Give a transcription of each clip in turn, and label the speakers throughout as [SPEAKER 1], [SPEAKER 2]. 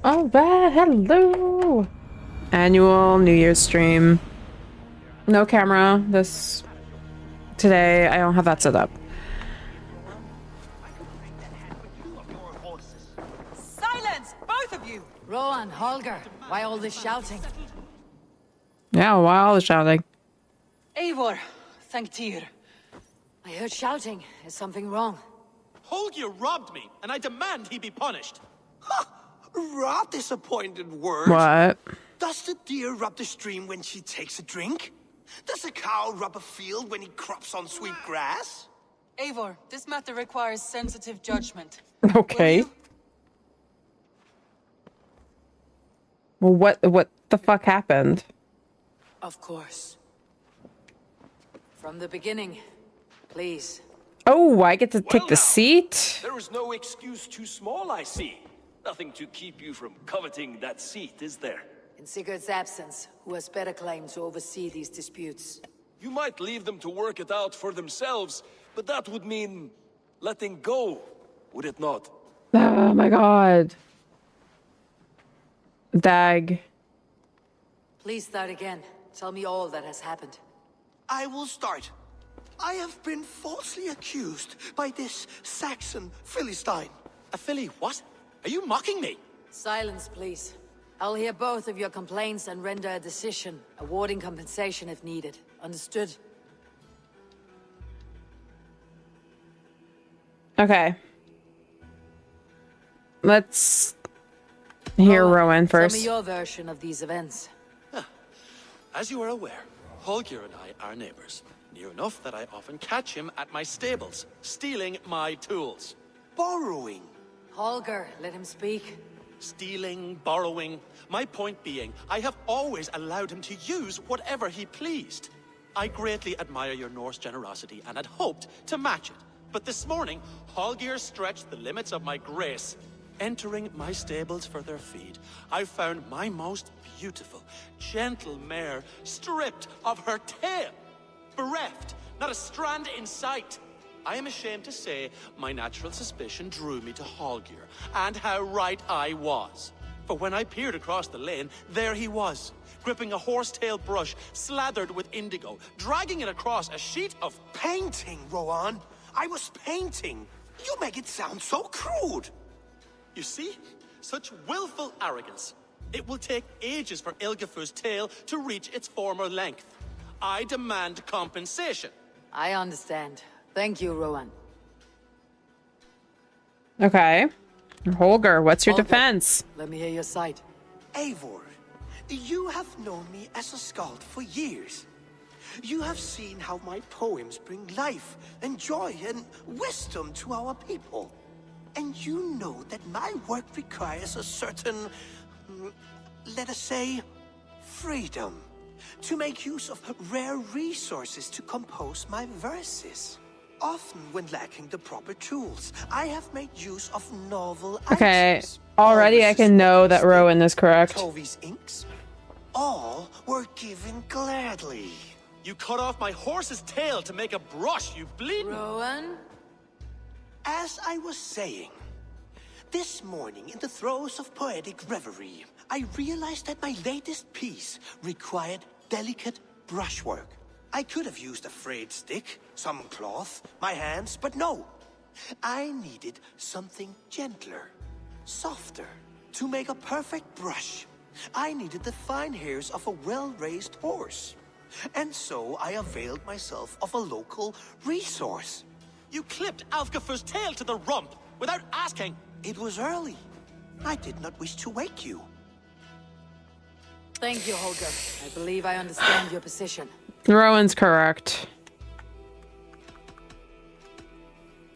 [SPEAKER 1] All right, hello. Annual New Year's stream. No camera today. I don't have that set up.
[SPEAKER 2] Silence, both of you!
[SPEAKER 3] Rowan, Holger, why all this shouting?
[SPEAKER 1] Yeah, why all the shouting?
[SPEAKER 2] Eivor, thank Tyr.
[SPEAKER 3] I heard shouting. Is something wrong?
[SPEAKER 4] Holger robbed me, and I demand he be punished.
[SPEAKER 5] Rot disappointed word.
[SPEAKER 1] What?
[SPEAKER 5] Does the deer rub the stream when she takes a drink? Does a cow rub a field when he crops on sweet grass?
[SPEAKER 2] Eivor, this matter requires sensitive judgment.
[SPEAKER 1] Okay. Well, what the fuck happened?
[SPEAKER 3] Of course. From the beginning, please.
[SPEAKER 1] Oh, I get to take
[SPEAKER 6] Well
[SPEAKER 1] the
[SPEAKER 6] now,
[SPEAKER 1] seat?
[SPEAKER 6] There is no excuse too small, I see. Nothing to keep you from coveting that seat, is there?
[SPEAKER 3] In Sigurd's absence, who has better claim to oversee these disputes?
[SPEAKER 6] You might leave them to work it out for themselves, but that would mean letting go, would it not?
[SPEAKER 1] Oh my god. Dag.
[SPEAKER 3] Please start again. Tell me all that has happened.
[SPEAKER 5] I will start. I have been falsely accused by this Saxon Philistine.
[SPEAKER 4] A filly what? Are you mocking me?
[SPEAKER 3] Silence, please. I'll hear both of your complaints and render a decision, awarding compensation if needed. Understood?
[SPEAKER 1] Okay. Let's hear Rowan first.
[SPEAKER 3] Tell me your version of these events.
[SPEAKER 4] As you are aware, Holger and I are neighbors. Near enough that I often catch him at my stables, stealing my tools.
[SPEAKER 5] Borrowing.
[SPEAKER 3] Holger, let him speak.
[SPEAKER 4] Stealing, borrowing. My point being, I have always allowed him to use whatever he pleased. I greatly admire your Norse generosity and had hoped to match it. But this morning, Holger stretched the limits of my grace. Entering my stables for their feed, I found my most beautiful, gentle mare stripped of her tail. Bereft, not a strand in sight. I am ashamed to say my natural suspicion drew me to Holger, and how right I was. For when I peered across the lane, there he was, gripping a horsetail brush slathered with indigo, dragging it across a sheet of
[SPEAKER 5] Painting, Rowan. I was painting. You make it sound so crude.
[SPEAKER 4] You see? Such willful arrogance. It will take ages for Ilgafur's tail to reach its former length. I demand compensation.
[SPEAKER 3] I understand. Thank you, Rowan.
[SPEAKER 1] Okay. Holger, what's your
[SPEAKER 3] Holger,
[SPEAKER 1] defense?
[SPEAKER 3] Let me hear your side.
[SPEAKER 5] Eivor, you have known me as a skald for years. You have seen how my poems bring life and joy and wisdom to our people. And you know that my work requires a certain, let us say, freedom, to make use of rare resources to compose my verses. Often when lacking the proper tools, I have made use of novel
[SPEAKER 1] Okay,
[SPEAKER 5] items.
[SPEAKER 1] already I can know that Rowan is correct.
[SPEAKER 5] Tovy's inks, all were given gladly.
[SPEAKER 4] You cut off my horse's tail to make a brush, you bleeding...
[SPEAKER 3] Rowan?
[SPEAKER 5] As I was saying, this morning in the throes of poetic reverie, I realized that my latest piece required delicate brushwork. I could have used a frayed stick, some cloth, my hands, but no. I needed something gentler, softer. To make a perfect brush, I needed the fine hairs of a well-raised horse. And so I availed myself of a local resource.
[SPEAKER 4] You clipped Alfgafur's tail to the rump without asking.
[SPEAKER 5] It was early. I did not wish to wake you.
[SPEAKER 3] Thank you, Holger. I believe I understand your position.
[SPEAKER 1] Rowan's correct.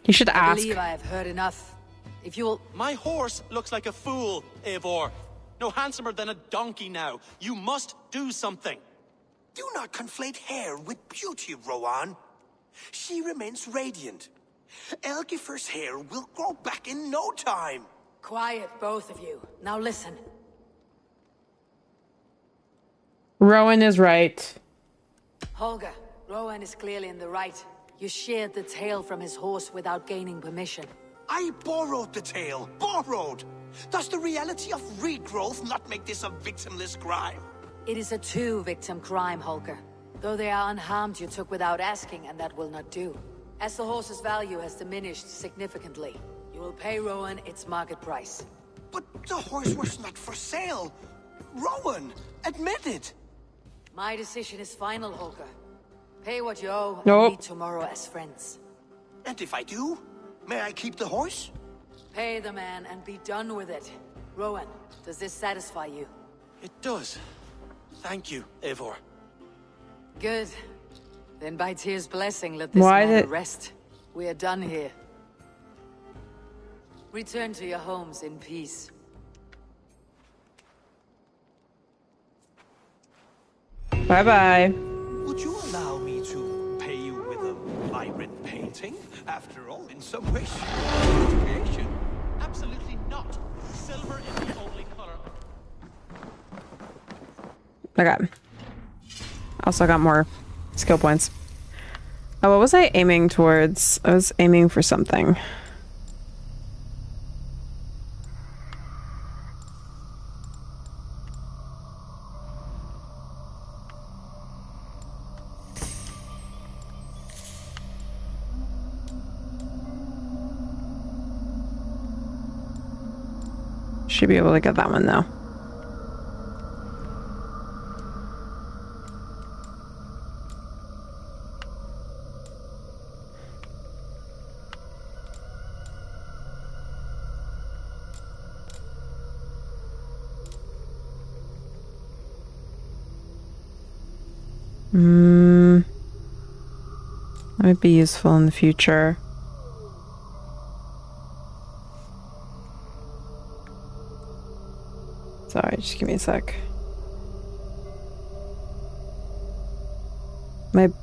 [SPEAKER 1] You should
[SPEAKER 3] I
[SPEAKER 1] ask.
[SPEAKER 3] believe I have heard enough. If you will...
[SPEAKER 4] My horse looks like a fool, Eivor. No handsomer than a donkey now. You must do something.
[SPEAKER 5] Do not conflate hair with beauty, Rowan. She remains radiant. Elgifur's hair will grow back in no time.
[SPEAKER 3] Quiet, both of you. Now listen.
[SPEAKER 1] Rowan is right.
[SPEAKER 3] Holger, Rowan is clearly in the right. You sheared the tail from his horse without gaining permission.
[SPEAKER 5] I borrowed the tail. Borrowed! Does the reality of regrowth not make this a victimless crime?
[SPEAKER 3] It is a two-victim crime, Holger. Though they are unharmed, you took without asking, and that will not do. As the horse's value has diminished significantly, you will pay Rowan its market price.
[SPEAKER 5] But the horse was not for sale. Rowan, admit it.
[SPEAKER 3] My decision is final, Holger. Pay what you owe,
[SPEAKER 1] Nope.
[SPEAKER 3] and meet tomorrow as friends.
[SPEAKER 5] And if I do, may I keep the horse?
[SPEAKER 3] Pay the man and be done with it. Rowan, does this satisfy you?
[SPEAKER 4] It does. Thank you, Eivor.
[SPEAKER 3] Good. Then by Tyr's blessing, let this
[SPEAKER 1] Why
[SPEAKER 3] man
[SPEAKER 1] did-
[SPEAKER 3] rest. We are done here. Return to your homes in peace.
[SPEAKER 1] Bye-bye.
[SPEAKER 5] Would you allow me to pay you with a vibrant painting? After all, in some ways, creation.
[SPEAKER 4] Absolutely not. Silver is the only color.
[SPEAKER 1] Okay. Also got more skill points. Oh, what was I aiming towards? I was aiming for something. Should be able to get that one though. Might be useful in the future. Sorry, just give me a sec.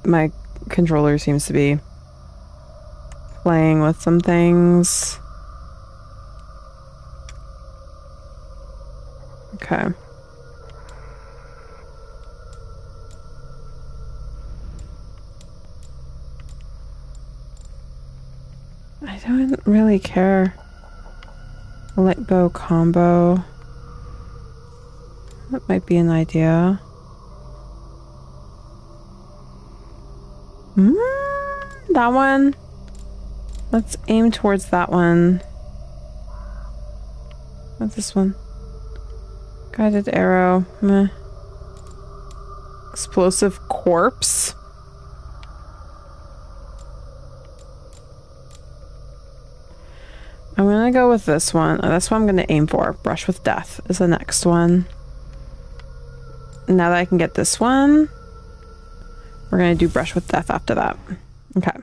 [SPEAKER 1] My controller seems to be playing with some things. Okay. I don't really care. Light bow combo. That might be an idea. That one. Let's aim towards that one. What's this one? Guided arrow. Meh. Explosive corpse. I'm gonna go with this one. That's what I'm gonna aim for. Brush with Death is the next one. Now that I can get this one, we're gonna do Brush with Death after that. Okay.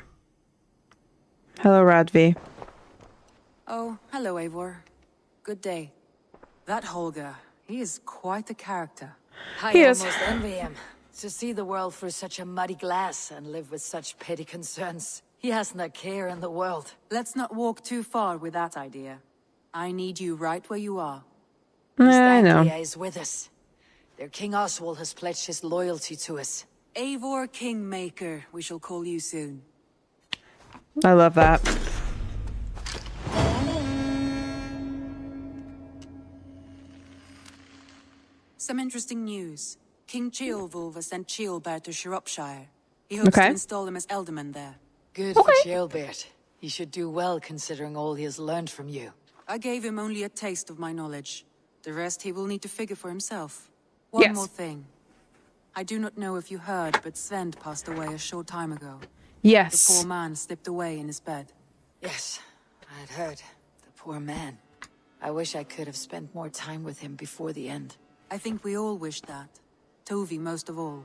[SPEAKER 1] Hello, Radvi.
[SPEAKER 2] Oh, hello, Eivor. Good day. That Holger, he is quite a character.
[SPEAKER 3] I
[SPEAKER 1] He is.
[SPEAKER 3] almost envy him. To see the world through such a muddy glass and live with such petty concerns. He hasn't a care in the world.
[SPEAKER 2] Let's not walk too far with that idea. I need you right where you are.
[SPEAKER 1] I know.
[SPEAKER 3] Anglia is with us. Their King Oswald has pledged his loyalty to us.
[SPEAKER 2] Eivor Kingmaker, we shall call you soon.
[SPEAKER 1] I love that.
[SPEAKER 2] Some interesting news. King Ceolwulf has sent Ceolbert to Shropshire. He hopes
[SPEAKER 1] Okay.
[SPEAKER 2] to install him as Elderman there.
[SPEAKER 3] Good for Ceolbert. He should do well considering all he has learned from you.
[SPEAKER 2] I gave him only a taste of my knowledge. The rest he will need to figure for himself. One
[SPEAKER 1] Yes.
[SPEAKER 2] more thing. I do not know if you heard, but Sven passed away a short time ago. The
[SPEAKER 1] Yes.
[SPEAKER 2] poor man slipped away in his bed.
[SPEAKER 3] Yes, I had heard. The poor man. I wish I could have spent more time with him before the end.
[SPEAKER 2] I think we all wish that. Tovi most of all.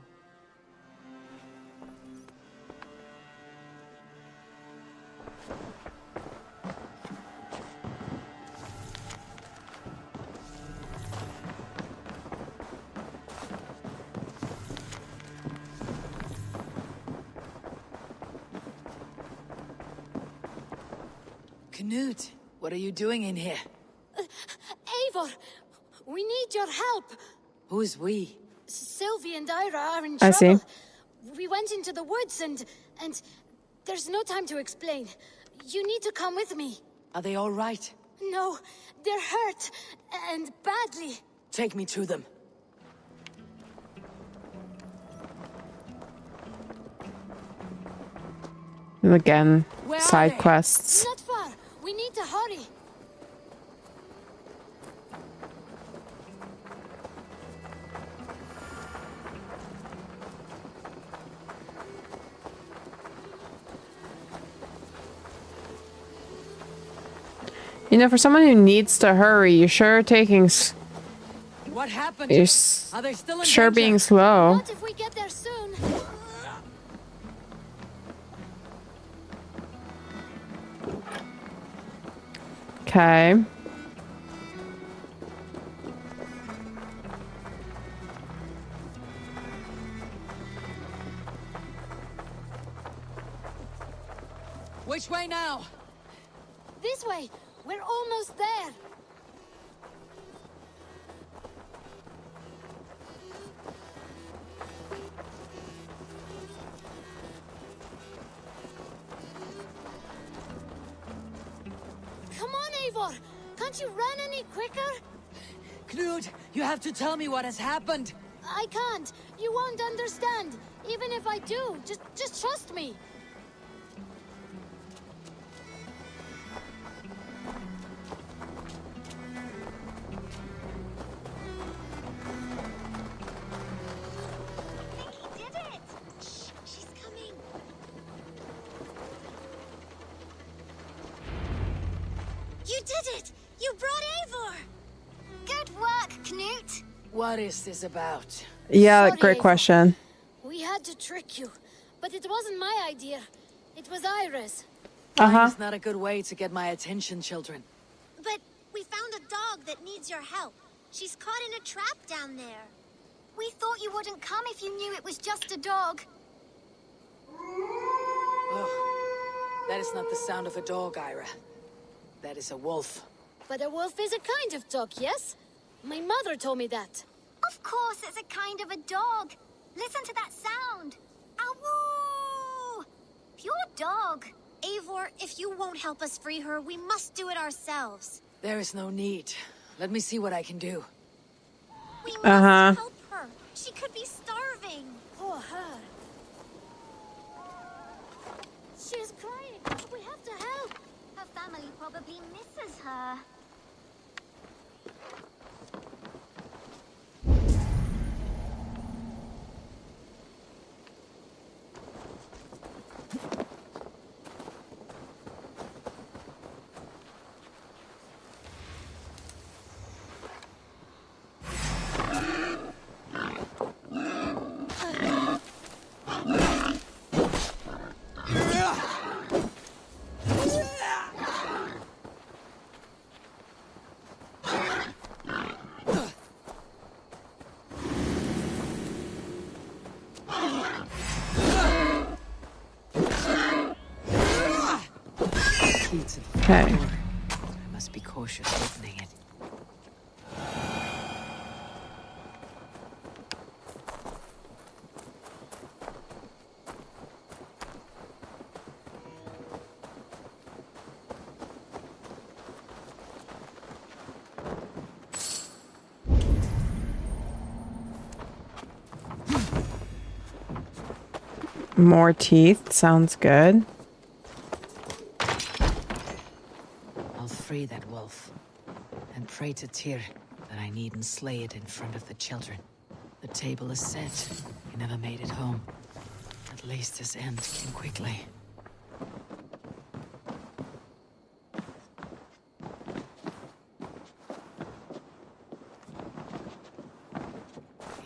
[SPEAKER 3] Knut, what are you doing in here?
[SPEAKER 7] Eivor, we need your help.
[SPEAKER 3] Who's we?
[SPEAKER 7] Sylvie and Ira are in
[SPEAKER 1] I
[SPEAKER 7] trouble.
[SPEAKER 1] see.
[SPEAKER 7] We went into the woods and there's no time to explain. You need to come with me.
[SPEAKER 3] Are they all right?
[SPEAKER 7] No, they're hurt. And badly.
[SPEAKER 3] Take me to them.
[SPEAKER 1] And again,
[SPEAKER 3] Where are
[SPEAKER 1] side
[SPEAKER 3] they?
[SPEAKER 1] quests.
[SPEAKER 7] Not far. We need to hurry.
[SPEAKER 1] You know, for someone who needs to hurry, you're sure taking...
[SPEAKER 3] What happened?
[SPEAKER 1] You're
[SPEAKER 3] Are they still in
[SPEAKER 1] sure
[SPEAKER 3] danger?
[SPEAKER 1] being slow.
[SPEAKER 7] Not if we get there soon.
[SPEAKER 1] Okay.
[SPEAKER 3] Which way now?
[SPEAKER 7] This way. We're almost there. Come on, Eivor. Can't you run any quicker?
[SPEAKER 3] Knud, you have to tell me what has happened.
[SPEAKER 7] I can't. You won't understand. Even if I do, just trust me.
[SPEAKER 8] He did it! Shh, she's coming. You did it! You brought Eivor! Good work, Knut!
[SPEAKER 3] What is this about?
[SPEAKER 1] Yeah,
[SPEAKER 7] Sorry,
[SPEAKER 1] great
[SPEAKER 7] Eivor.
[SPEAKER 1] question.
[SPEAKER 7] We had to trick you, but it wasn't my idea. It was Iris.
[SPEAKER 1] Uh-huh.
[SPEAKER 3] It's not a good way to get my attention, children.
[SPEAKER 8] But we found a dog that needs your help. She's caught in a trap down there. We thought you wouldn't come if you knew it was just a dog.
[SPEAKER 3] Oh, that is not the sound of a dog, Ira. That is a wolf.
[SPEAKER 7] But a wolf is a kind of dog, yes? My mother told me that.
[SPEAKER 8] Of course it's a kind of a dog. Listen to that sound. Awoo! Pure dog. Eivor, if you won't help us free her, we must do it ourselves.
[SPEAKER 3] There is no need. Let me see what I can do.
[SPEAKER 8] We must
[SPEAKER 1] Uh-huh.
[SPEAKER 8] help her. She could be starving.
[SPEAKER 7] Poor her. She's crying. We have to help.
[SPEAKER 8] Her family probably misses her.
[SPEAKER 1] Okay.
[SPEAKER 3] I must be cautious opening it.
[SPEAKER 1] More teeth. Sounds good.
[SPEAKER 3] I'll free that wolf. And pray to Tyr that I needn't slay it in front of the children. The table is set. He never made it home. At least his end came quickly.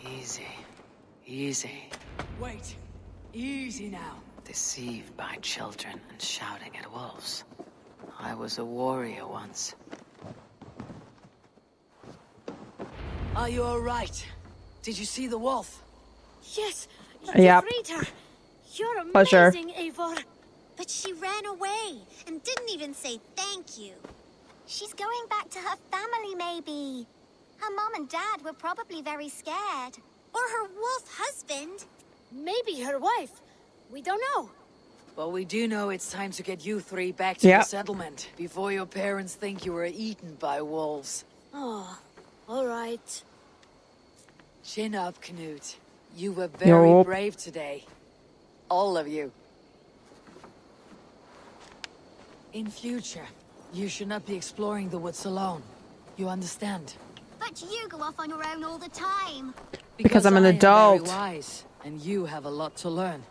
[SPEAKER 3] Easy. Easy. Wait. Easy now. Deceived by children and shouting at wolves. I was a warrior once. Are you all right? Did you see the wolf?
[SPEAKER 7] Yes,
[SPEAKER 1] Yep.
[SPEAKER 7] you freed her. You're amazing,
[SPEAKER 1] Pleasure.
[SPEAKER 7] Eivor.
[SPEAKER 8] But she ran away and didn't even say thank you. She's going back to her family, maybe. Her mom and dad were probably very scared. Or her wolf husband.
[SPEAKER 7] Maybe her wife. We don't know.
[SPEAKER 3] But we do know it's time to get you three back to the
[SPEAKER 1] Yep.
[SPEAKER 3] settlement before your parents think you were eaten by wolves.
[SPEAKER 7] Oh, all right.
[SPEAKER 3] Chin up, Knut. You were very
[SPEAKER 1] Yup.
[SPEAKER 3] brave today. All of you. In future, you should not be exploring the woods alone. You understand?
[SPEAKER 8] But you go off on your own all the time.
[SPEAKER 1] Because I'm an
[SPEAKER 3] I
[SPEAKER 1] adult.
[SPEAKER 3] am very wise, and you have a lot to learn.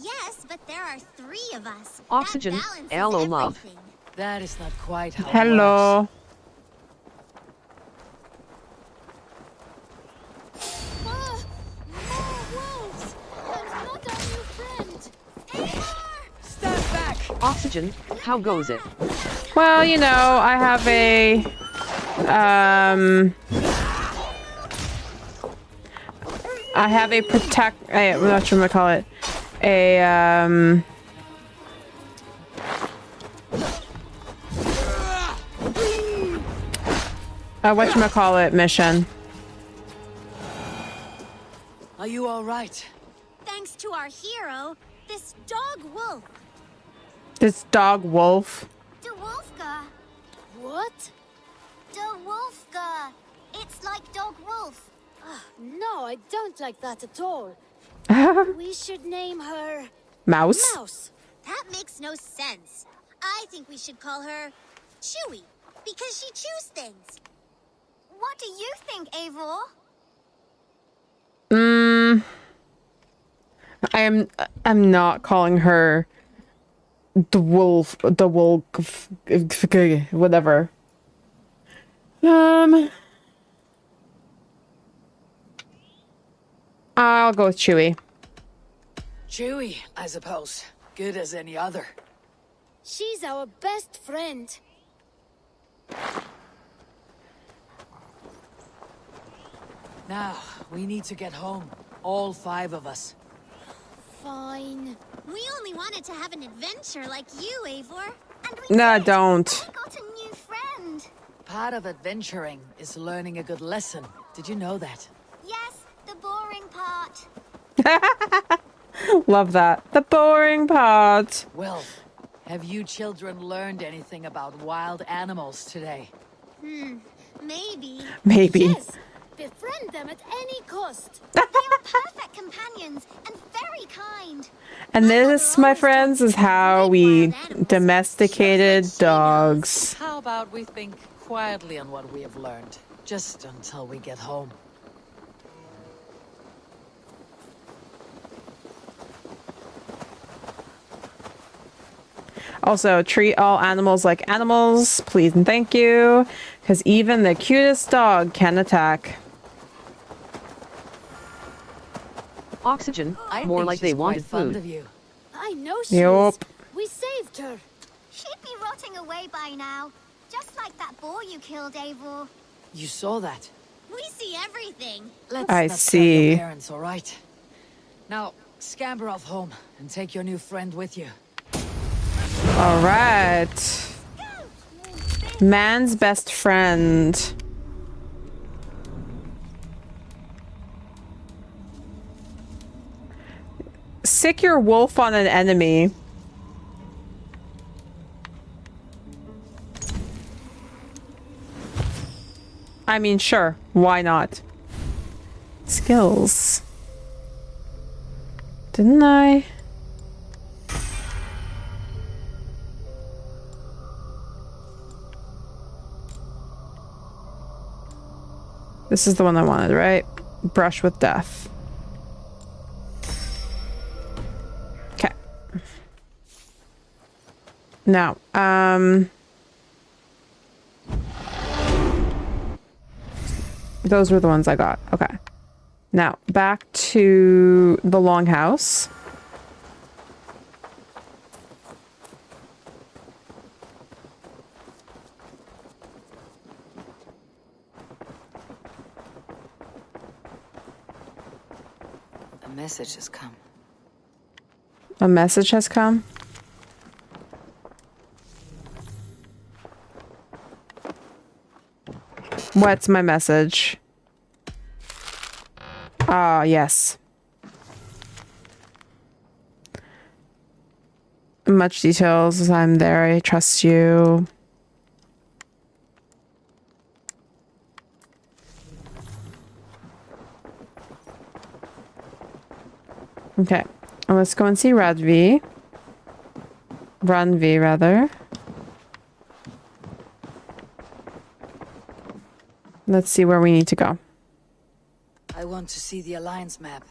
[SPEAKER 8] Yes, but there are 3 of us.
[SPEAKER 9] Oxygen.
[SPEAKER 8] That balances
[SPEAKER 9] Hello, love.
[SPEAKER 8] everything.
[SPEAKER 3] That is not quite how it works.
[SPEAKER 1] Hello.
[SPEAKER 7] Ah, more wolves! And not our new friend!
[SPEAKER 8] Eivor!
[SPEAKER 3] Stand back!
[SPEAKER 9] Oxygen. How goes it?
[SPEAKER 1] Well, you know, I have a whatchamacallit, whatchamacallit mission.
[SPEAKER 3] Are you all right?
[SPEAKER 8] Thanks to our hero, this dog wolf.
[SPEAKER 1] This dog wolf.
[SPEAKER 8] De Wolfga.
[SPEAKER 7] What?
[SPEAKER 8] De Wolfga. It's like dog wolf.
[SPEAKER 7] No, I don't like that at all. We should name her
[SPEAKER 1] Mouse.
[SPEAKER 7] Mouse.
[SPEAKER 8] That makes no sense. I think we should call her Chewy, because she chews things. What do you think, Eivor?
[SPEAKER 1] I'm not calling her the wolf, whatever. I'll go with Chewy.
[SPEAKER 3] Chewy, I suppose. Good as any other.
[SPEAKER 7] She's our best friend.
[SPEAKER 3] Now, we need to get home. All 5 of us.
[SPEAKER 7] Fine.
[SPEAKER 8] We only wanted to have an adventure like you, Eivor. And we
[SPEAKER 1] No,
[SPEAKER 8] did.
[SPEAKER 1] don't.
[SPEAKER 8] We got a new friend.
[SPEAKER 3] Part of adventuring is learning a good lesson. Did you know that?
[SPEAKER 8] Yes, the boring part.
[SPEAKER 1] Love that. The boring part.
[SPEAKER 3] Well, have you children learned anything about wild animals today?
[SPEAKER 8] Maybe.
[SPEAKER 1] Maybe.
[SPEAKER 7] Yes, befriend them at any cost.
[SPEAKER 8] They are perfect companions and very kind.
[SPEAKER 1] And this, my friends, is how we domesticated dogs.
[SPEAKER 3] How about we think quietly on what we have learned, just until we get home?
[SPEAKER 1] Also, treat all animals like animals, please and thank you, because even the cutest dog can attack.
[SPEAKER 9] Oxygen.
[SPEAKER 3] I
[SPEAKER 9] More
[SPEAKER 3] think
[SPEAKER 9] like they
[SPEAKER 3] she's
[SPEAKER 9] wanted
[SPEAKER 3] quite fond
[SPEAKER 9] food.
[SPEAKER 3] of you.
[SPEAKER 7] I know she
[SPEAKER 1] Yup.
[SPEAKER 7] is. We saved her.
[SPEAKER 8] She'd be rotting away by now. Just like that boar you killed, Eivor.
[SPEAKER 3] You saw that.
[SPEAKER 8] We see everything.
[SPEAKER 3] Let's
[SPEAKER 1] I
[SPEAKER 3] not
[SPEAKER 1] see.
[SPEAKER 3] tell your parents, all right? Now, scamper off home and take your new friend with you.
[SPEAKER 1] All right. Man's best friend. Sick your wolf on an enemy. I mean, sure. Why not? Skills. Didn't I? This is the one I wanted, right? Brush with death. Okay. Now, those were the ones I got. Okay. Now, back to the longhouse.
[SPEAKER 3] A message has come.
[SPEAKER 1] A message has come. What's my message? Ah, yes. much details as I'm there. I trust you. Okay, let's go and see Ranvi, rather. Let's see where we need to go.
[SPEAKER 3] I want to see the Alliance map.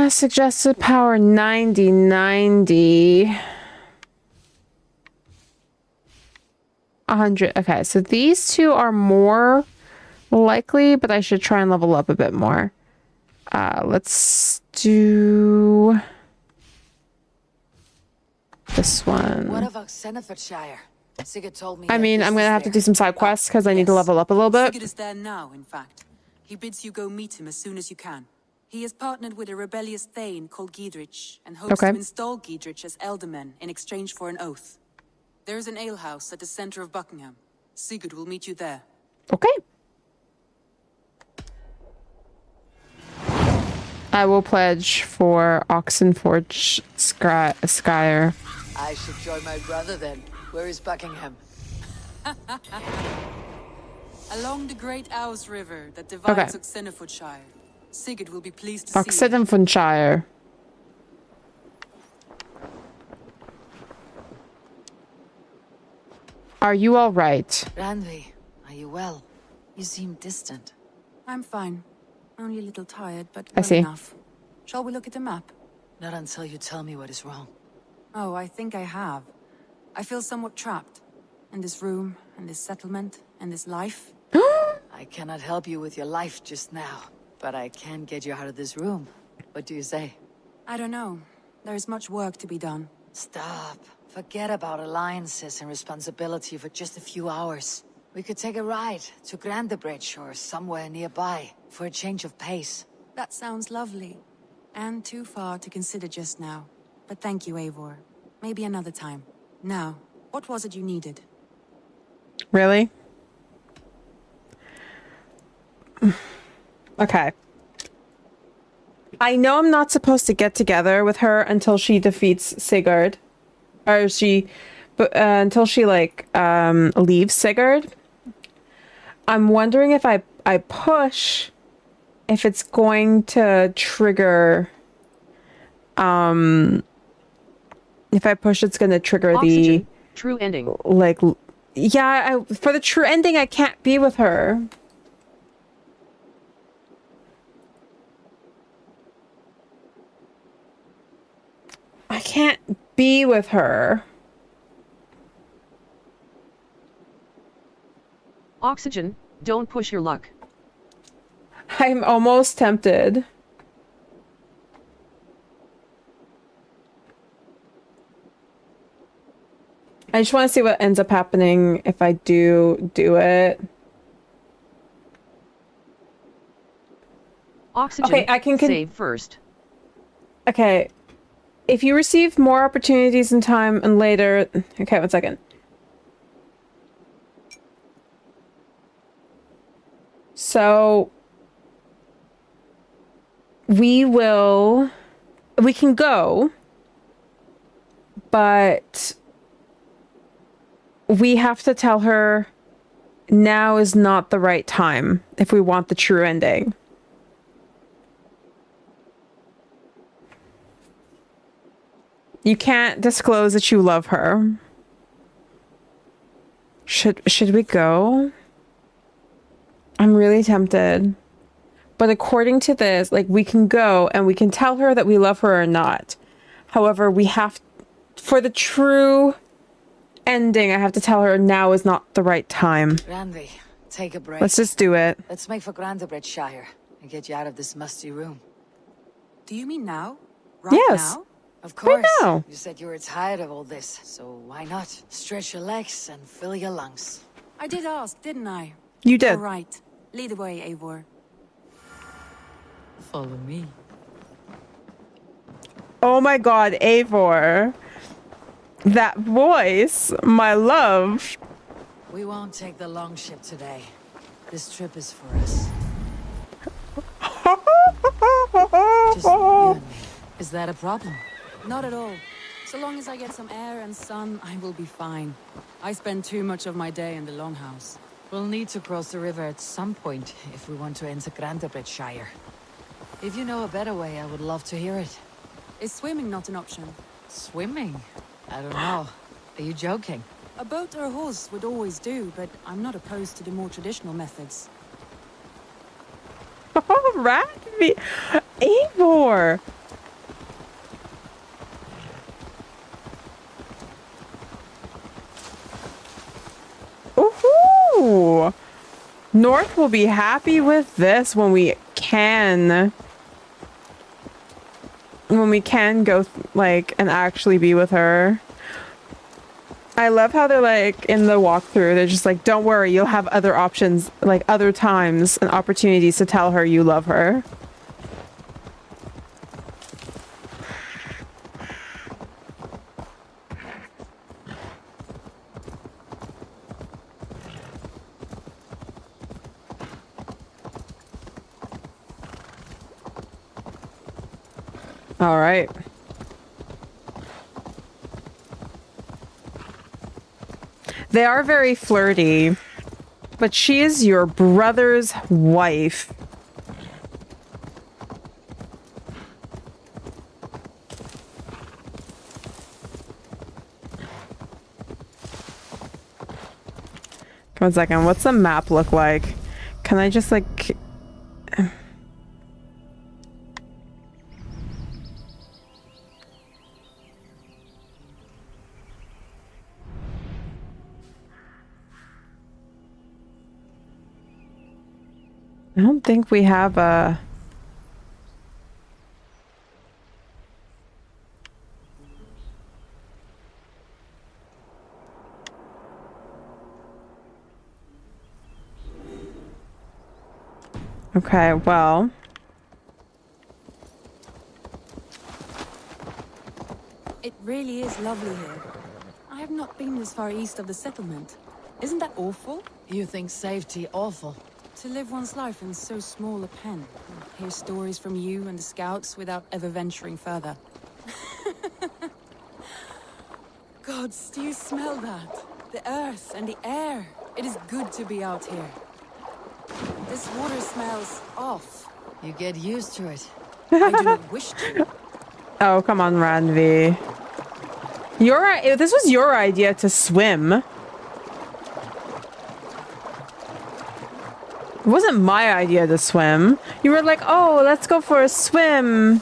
[SPEAKER 1] Suggested power 90. 100. Okay, so these two are more likely, but I should try and level up a bit more. Let's do this one.
[SPEAKER 3] What about Senefordshire? Sigurd told me.
[SPEAKER 1] I mean, I'm gonna have to do some side quests because I need to level up a little bit.
[SPEAKER 2] Sigurd is there now, in fact. He bids you go meet him as soon as you can. He has partnered with a rebellious Thane called Giedrich and hopes to install Giedrich as Elderman in exchange for an oath. There is an alehouse at the center of Buckingham. Sigurd will meet you there.
[SPEAKER 1] Okay. I will pledge for Oxenforge Skyer.
[SPEAKER 3] I should join my brother then. Where is Buckingham?
[SPEAKER 2] Along the Great Ouse River that divides Oxenfordshire. Sigurd will be pleased to see you.
[SPEAKER 1] Oxenfordshire. Are you all right?
[SPEAKER 3] Ranvi, are you well? You seem distant.
[SPEAKER 2] I'm fine. Only a little tired, but
[SPEAKER 1] I
[SPEAKER 2] well
[SPEAKER 1] see.
[SPEAKER 2] enough. Shall we look at the map?
[SPEAKER 3] Not until you tell me what is wrong.
[SPEAKER 2] Oh, I think I have. I feel somewhat trapped. In this room, in this settlement, in this life.
[SPEAKER 3] I cannot help you with your life just now, but I can get you out of this room. What do you say?
[SPEAKER 2] I don't know. There is much work to be done.
[SPEAKER 3] Stop. Forget about alliances and responsibility for just a few hours. We could take a ride to Grandebridge or somewhere nearby for a change of pace.
[SPEAKER 2] That sounds lovely. And too far to consider just now. But thank you, Eivor. Maybe another time. Now, what was it you needed?
[SPEAKER 1] Really? Okay. I know I'm not supposed to get together with her until she defeats Sigurd. Or until she, like, leaves Sigurd. I'm wondering if I push, if it's going to trigger, if I push, it's going to trigger
[SPEAKER 9] Oxygen. True ending.
[SPEAKER 1] Like, yeah, for the true ending, I can't be with her. I can't be with her.
[SPEAKER 9] Oxygen, don't push your luck.
[SPEAKER 1] I'm almost tempted. I just want to see what ends up happening if I do it.
[SPEAKER 9] Oxygen,
[SPEAKER 1] okay, I can
[SPEAKER 9] save first.
[SPEAKER 1] Okay. If you receive more opportunities in time and later... Okay, 1 second. So... We can go, but we have to tell her now is not the right time if we want the true ending. You can't disclose that you love her. Should we go? I'm really tempted. But according to this, like, we can go and we can tell her that we love her or not. However, we have, for the true ending, I have to tell her now is not the right time.
[SPEAKER 3] Ranvi, take a break.
[SPEAKER 1] Let's just do it.
[SPEAKER 3] Let's make for Grandebridgeshire and get you out of this musty room.
[SPEAKER 2] Do you mean now? Right
[SPEAKER 1] Yes.
[SPEAKER 2] now?
[SPEAKER 3] Of course.
[SPEAKER 1] Right now.
[SPEAKER 3] You said you were tired of all this, so why not? Stretch your legs and fill your lungs.
[SPEAKER 2] I did ask, didn't I?
[SPEAKER 1] You did.
[SPEAKER 2] All right. Lead the way, Eivor.
[SPEAKER 3] Follow me.
[SPEAKER 1] Oh my god, Eivor. That voice, my love.
[SPEAKER 3] We won't take the long ship today. This trip is for us. Just Is that a problem?
[SPEAKER 2] Not at all. So long as I get some air and sun, I will be fine. I spend too much of my day in the Longhouse.
[SPEAKER 3] We'll need to cross the river at some point if we want to enter Grantebridgeshire. If you know a better way, I would love to hear it.
[SPEAKER 2] Is swimming not an option?
[SPEAKER 3] Swimming? I don't know. Are you joking?
[SPEAKER 2] A boat or a horse would always do, but I'm not opposed to the more traditional methods.
[SPEAKER 1] Oh, Radvi! Eivor! Ooh! North will be happy with this when we can. When we can go, like, and actually be with her. I love how they're like, in the walkthrough, they're just like, don't worry, you'll have other options, like other times and opportunities to tell her you love her. All right. They are very flirty, but she is your brother's wife. One second, what's the map look like? Can I just like... I don't think we have a... Okay, well...
[SPEAKER 2] It really is lovely here. I have not been this far east of the settlement. Isn't that awful?
[SPEAKER 3] You think safety awful?
[SPEAKER 2] To live one's life in so small a pen. Hear stories from you and the scouts without ever venturing further. Gods, do you smell that? The earth and the air. It is good to be out here. This water smells off.
[SPEAKER 3] You get used to it.
[SPEAKER 2] I do not wish to.
[SPEAKER 1] Oh, come on, Ranvi. This was your idea to swim. It wasn't my idea to swim. You were like, oh, let's go for a swim.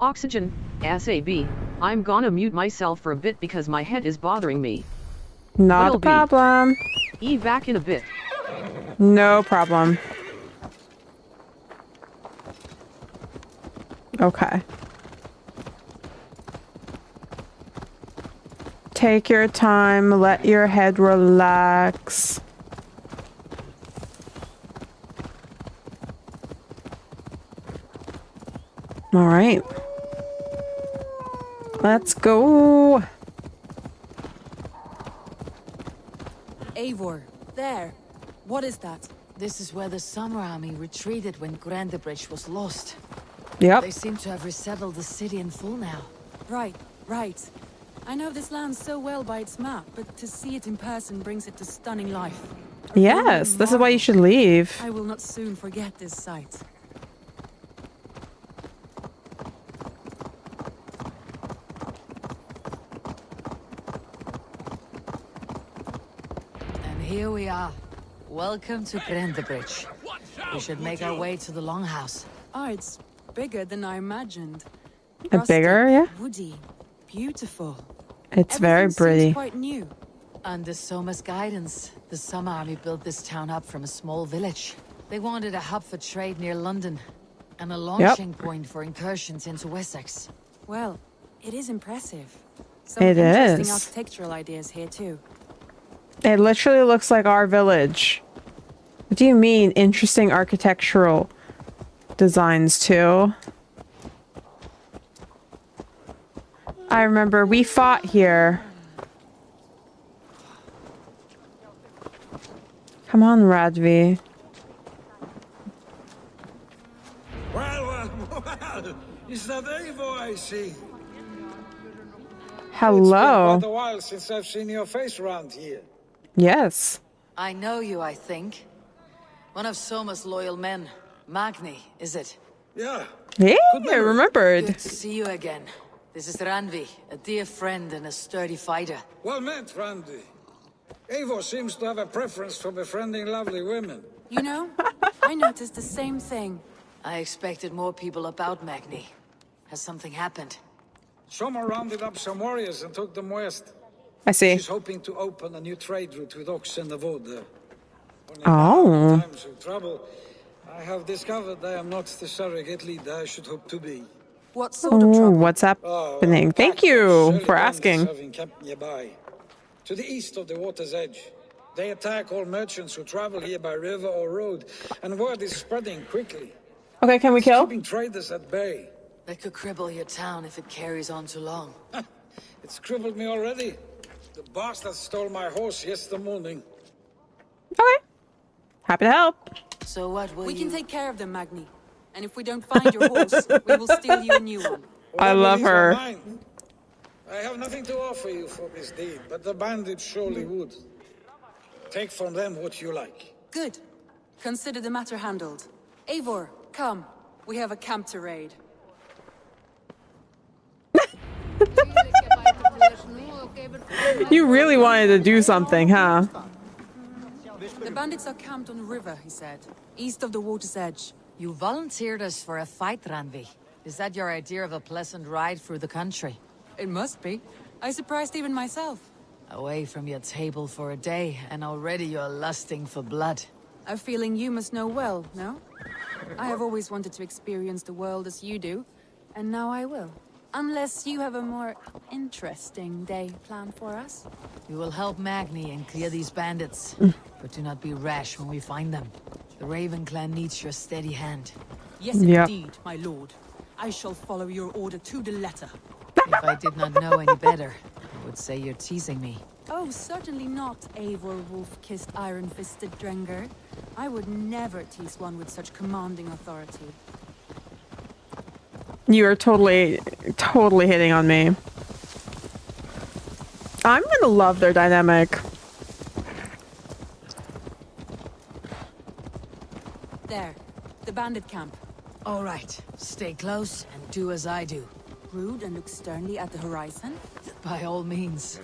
[SPEAKER 9] Oxygen, SAB. I'm gonna mute myself for a bit because my head is bothering me.
[SPEAKER 1] Not
[SPEAKER 9] Will
[SPEAKER 1] a problem.
[SPEAKER 9] Be back in a bit.
[SPEAKER 1] No problem. Okay. Take your time, let your head relax. All right. Let's go.
[SPEAKER 2] Eivor, there. What is that?
[SPEAKER 3] This is where the Summer Army retreated when Grantebridge was lost.
[SPEAKER 1] Yep.
[SPEAKER 3] They seem to have resettled the city in full now.
[SPEAKER 2] Right, right. I know this land so well by its map, but to see it in person brings it to stunning life.
[SPEAKER 1] Yes, this is why you should leave.
[SPEAKER 2] I will not soon forget this sight.
[SPEAKER 3] And here we are. Welcome to Grantebridge. We should make our way to the Longhouse.
[SPEAKER 2] Oh, it's bigger than I imagined.
[SPEAKER 1] Bigger, yeah?
[SPEAKER 2] Woody, beautiful.
[SPEAKER 1] It's very
[SPEAKER 2] Everything
[SPEAKER 1] pretty.
[SPEAKER 2] seems quite new.
[SPEAKER 3] Under Soma's guidance, the Summer Army built this town up from a small village. They wanted a hub for trade near London, and a launching point for incursions into Wessex.
[SPEAKER 2] Well, it is impressive. Some
[SPEAKER 1] It
[SPEAKER 2] interesting
[SPEAKER 1] is.
[SPEAKER 2] architectural ideas here too.
[SPEAKER 1] It literally looks like our village. What do you mean, interesting architectural designs too? I remember we fought here. Come on, Radvi.
[SPEAKER 10] Is that Eivor I see?
[SPEAKER 1] Hello.
[SPEAKER 10] It's been quite a while since I've seen your face around here.
[SPEAKER 1] Yes.
[SPEAKER 3] I know you, I think. One of Soma's loyal men. Magni, is it?
[SPEAKER 10] Yeah.
[SPEAKER 1] Hey, I remembered.
[SPEAKER 3] Good to see you again. This is Randvi, a dear friend and a sturdy fighter.
[SPEAKER 10] Well met, Randvi. Eivor seems to have a preference for befriending lovely women.
[SPEAKER 2] You know, I noticed the same thing.
[SPEAKER 3] I expected more people about Magni. Has something happened?
[SPEAKER 10] Soma rounded up some warriors and took them west.
[SPEAKER 1] I see.
[SPEAKER 10] She's hoping to open a new trade route with Ox and the Wood there.
[SPEAKER 1] Oh.
[SPEAKER 10] In times of trouble, I have discovered I am not the surrogate leader I should hope to be.
[SPEAKER 2] What sort of trouble?
[SPEAKER 1] What's happening? Thank you for asking.
[SPEAKER 10] Having kept nearby. To the east of the water's edge. They attack all merchants who travel here by river or road, and word is spreading quickly.
[SPEAKER 1] Okay, can we kill?
[SPEAKER 10] Keeping traders at bay.
[SPEAKER 3] That could cripple your town if it carries on too long.
[SPEAKER 10] It's crippled me already. The bastard stole my horse yesterday morning.
[SPEAKER 1] Okay. Happy to help.
[SPEAKER 3] So what will
[SPEAKER 2] We
[SPEAKER 3] you...
[SPEAKER 2] can take care of them, Magni. And if we don't find your horse, we will steal you a new one.
[SPEAKER 1] I love her.
[SPEAKER 10] I have nothing to offer you for this deed, but the bandits surely would. Take from them what you like.
[SPEAKER 2] Good. Consider the matter handled. Eivor, come. We have a camp to raid.
[SPEAKER 1] You really wanted to do something, huh?
[SPEAKER 2] The bandits are camped on the river, he said. East of the water's edge.
[SPEAKER 3] You volunteered us for a fight, Randvi. Is that your idea of a pleasant ride through the country?
[SPEAKER 2] It must be. I surprised even myself.
[SPEAKER 3] Away from your table for a day, and already you're lusting for blood.
[SPEAKER 2] A feeling you must know well, no? I have always wanted to experience the world as you do, and now I will. Unless you have a more interesting day planned for us.
[SPEAKER 3] We will help Magni and clear these bandits. But do not be rash when we find them. The Raven clan needs your steady hand.
[SPEAKER 2] Yes, indeed, my lord. I shall follow your order to the letter.
[SPEAKER 3] If I did not know any better, I would say you're teasing me.
[SPEAKER 2] Oh, certainly not, Eivor wolf-kissed iron-fisted Drenger. I would never tease one with such commanding authority.
[SPEAKER 1] You are totally hitting on me. I'm gonna love their dynamic.
[SPEAKER 2] There, the bandit camp.
[SPEAKER 3] All right, stay close and do as I do.
[SPEAKER 2] Rude and look sternly at the horizon?
[SPEAKER 3] By all means.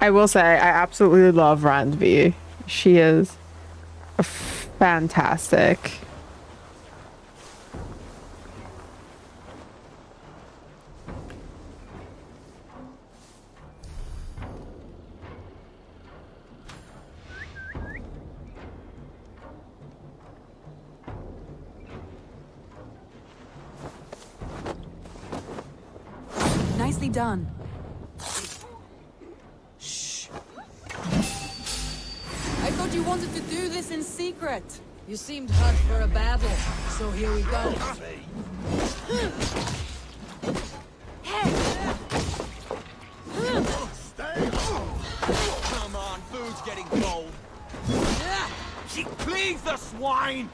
[SPEAKER 1] I will say, I absolutely love Randvi. She is fantastic.
[SPEAKER 2] Nicely done. I thought you wanted to do this in secret.
[SPEAKER 3] You seemed hot for a battle, so here we go.
[SPEAKER 11] Come on, food's getting cold. Please, the swine!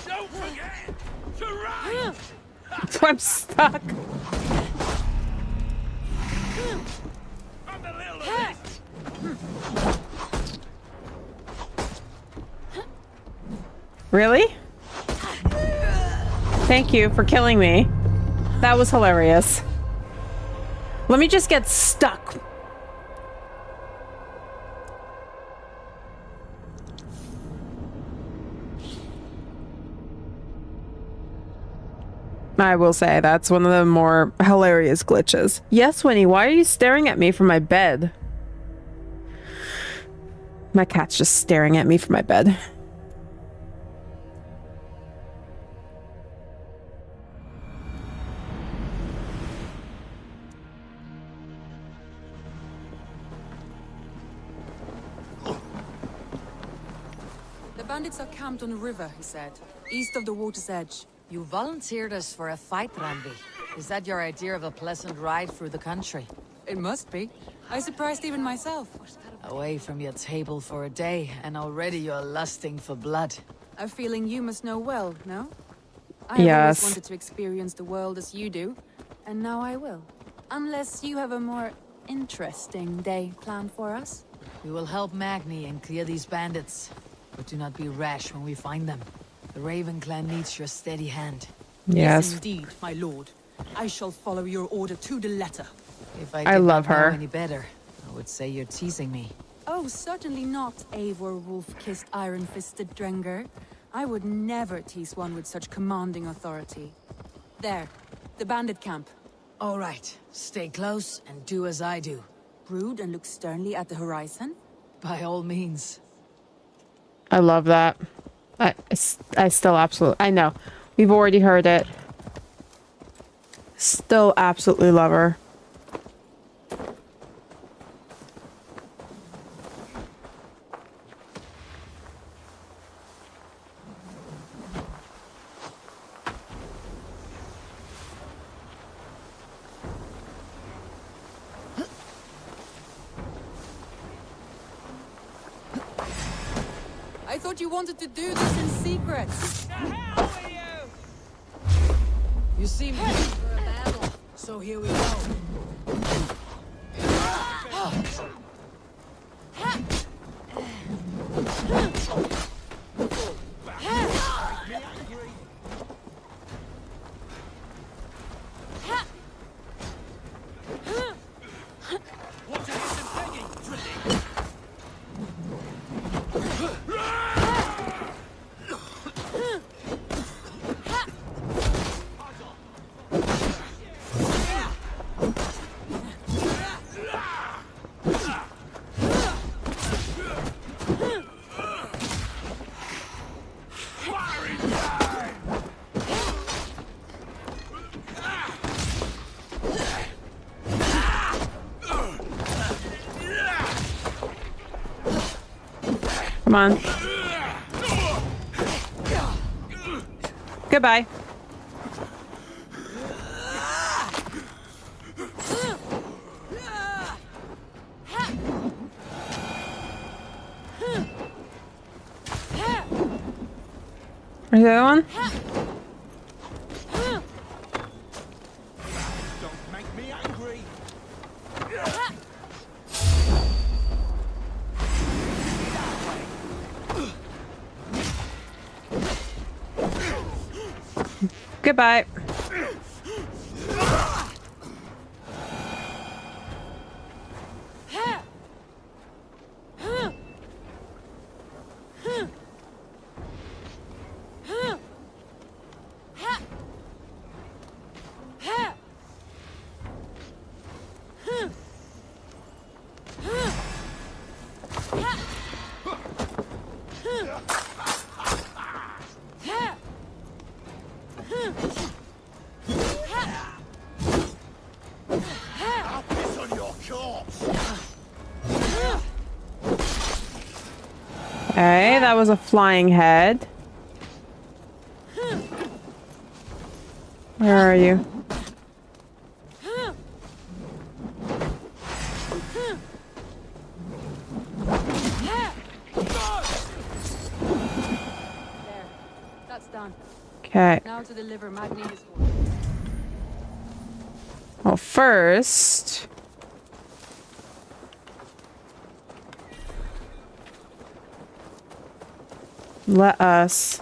[SPEAKER 11] Don't forget to run!
[SPEAKER 1] So I'm stuck. Really? Thank you for killing me. That was hilarious. Let me just get stuck. I will say that's one of the more hilarious glitches. Yes, Winnie, why are you staring at me from my bed? My cat's just staring at me from my bed.
[SPEAKER 2] The Bandits are camped on a river, he said, east of the water's edge.
[SPEAKER 3] You volunteered us for a fight, Ranvi. Is that your idea of a pleasant ride through the country?
[SPEAKER 2] It must be. I surprised even myself.
[SPEAKER 3] Away from your table for a day, and already you're lusting for blood.
[SPEAKER 2] A feeling you must know well, no? I
[SPEAKER 1] Yes.
[SPEAKER 2] always wanted to experience the world as you do, and now I will. Unless you have a more interesting day planned for us.
[SPEAKER 3] We will help Magni and clear these bandits. But do not be rash when we find them. The Raven clan needs your steady hand.
[SPEAKER 1] Yes.
[SPEAKER 2] Indeed, my lord. I shall follow your order to the letter.
[SPEAKER 3] If I
[SPEAKER 1] I
[SPEAKER 3] did
[SPEAKER 1] love
[SPEAKER 3] not know
[SPEAKER 1] her.
[SPEAKER 3] any better, I would say you're teasing me.
[SPEAKER 2] Oh, certainly not, Eivor wolf-kissed iron-fisted Drenger. I would never tease one with such commanding authority. There, the bandit camp.
[SPEAKER 3] All right, stay close and do as I do.
[SPEAKER 2] Brood and look sternly at the horizon.
[SPEAKER 3] By all means.
[SPEAKER 1] I love that. I still absolutely... I know. We've already heard it. Still absolutely love her.
[SPEAKER 2] I thought you wanted to do this in secret.
[SPEAKER 3] You seem ready for a battle, so here we go.
[SPEAKER 1] Come on. Goodbye. Where's the other one?
[SPEAKER 11] Don't make me angry.
[SPEAKER 1] Goodbye.
[SPEAKER 11] I'll piss on your corpse.
[SPEAKER 1] Okay, that was a flying head. Where are you?
[SPEAKER 2] There. That's done.
[SPEAKER 1] Okay.
[SPEAKER 2] Now to deliver Magni his horse.
[SPEAKER 1] Well, first... let us...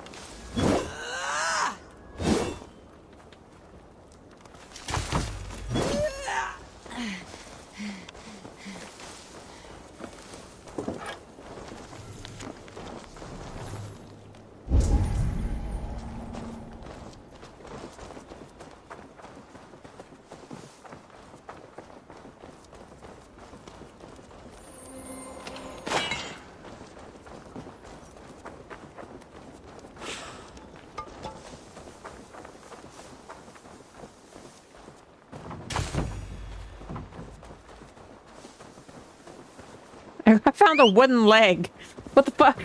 [SPEAKER 1] I found a wooden leg. What the fuck?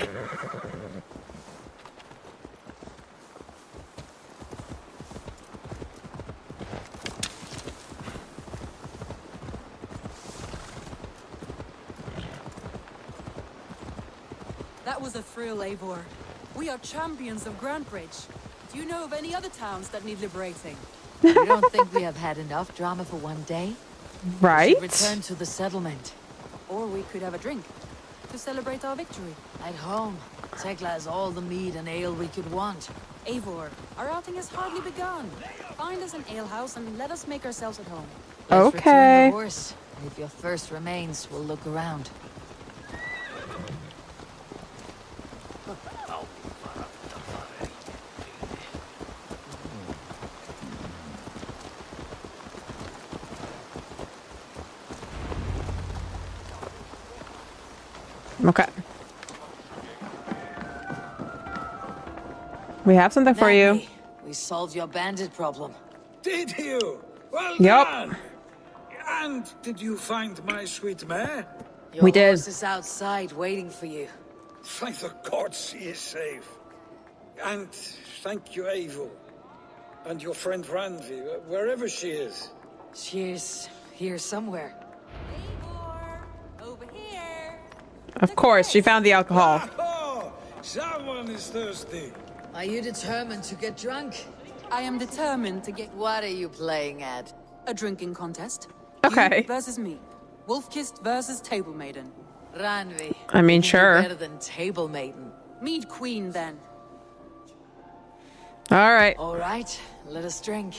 [SPEAKER 2] That was a thrill, Eivor. We are champions of Grantbridge. Do you know of any other towns that need liberating?
[SPEAKER 3] You don't think we have had enough drama for one day?
[SPEAKER 1] Right?
[SPEAKER 3] We should return to the settlement.
[SPEAKER 2] Or we could have a drink to celebrate our victory.
[SPEAKER 3] At home, Tekla has all the mead and ale we could want.
[SPEAKER 2] Eivor, our outing has hardly begun. Find us an alehouse and let us make ourselves at home.
[SPEAKER 3] Let's
[SPEAKER 1] Okay.
[SPEAKER 3] return the horse. If your thirst remains, we'll look around.
[SPEAKER 1] Okay. We have something for you.
[SPEAKER 3] Nanny, we solved your bandit problem.
[SPEAKER 10] Did you? Well
[SPEAKER 1] Yup.
[SPEAKER 10] done. And did you find my sweet mare?
[SPEAKER 3] Your
[SPEAKER 1] We did.
[SPEAKER 3] horse is outside waiting for you.
[SPEAKER 10] Thank the gods she is safe. And thank you, Eivor. And your friend Randvi, wherever she is.
[SPEAKER 3] She's here somewhere.
[SPEAKER 2] Eivor, over here.
[SPEAKER 1] Of course, she found the alcohol.
[SPEAKER 10] Oh, someone is thirsty.
[SPEAKER 3] Are you determined to get drunk?
[SPEAKER 2] I am determined to get
[SPEAKER 3] What are you playing at?
[SPEAKER 2] a drinking contest.
[SPEAKER 1] Okay.
[SPEAKER 2] You versus me. Wolf-kissed versus Table Maiden.
[SPEAKER 3] Ranvi.
[SPEAKER 1] I mean,
[SPEAKER 3] you can do
[SPEAKER 1] sure.
[SPEAKER 3] better than Table Maiden.
[SPEAKER 2] Mead Queen, then.
[SPEAKER 1] All right.
[SPEAKER 3] All right, let us drink.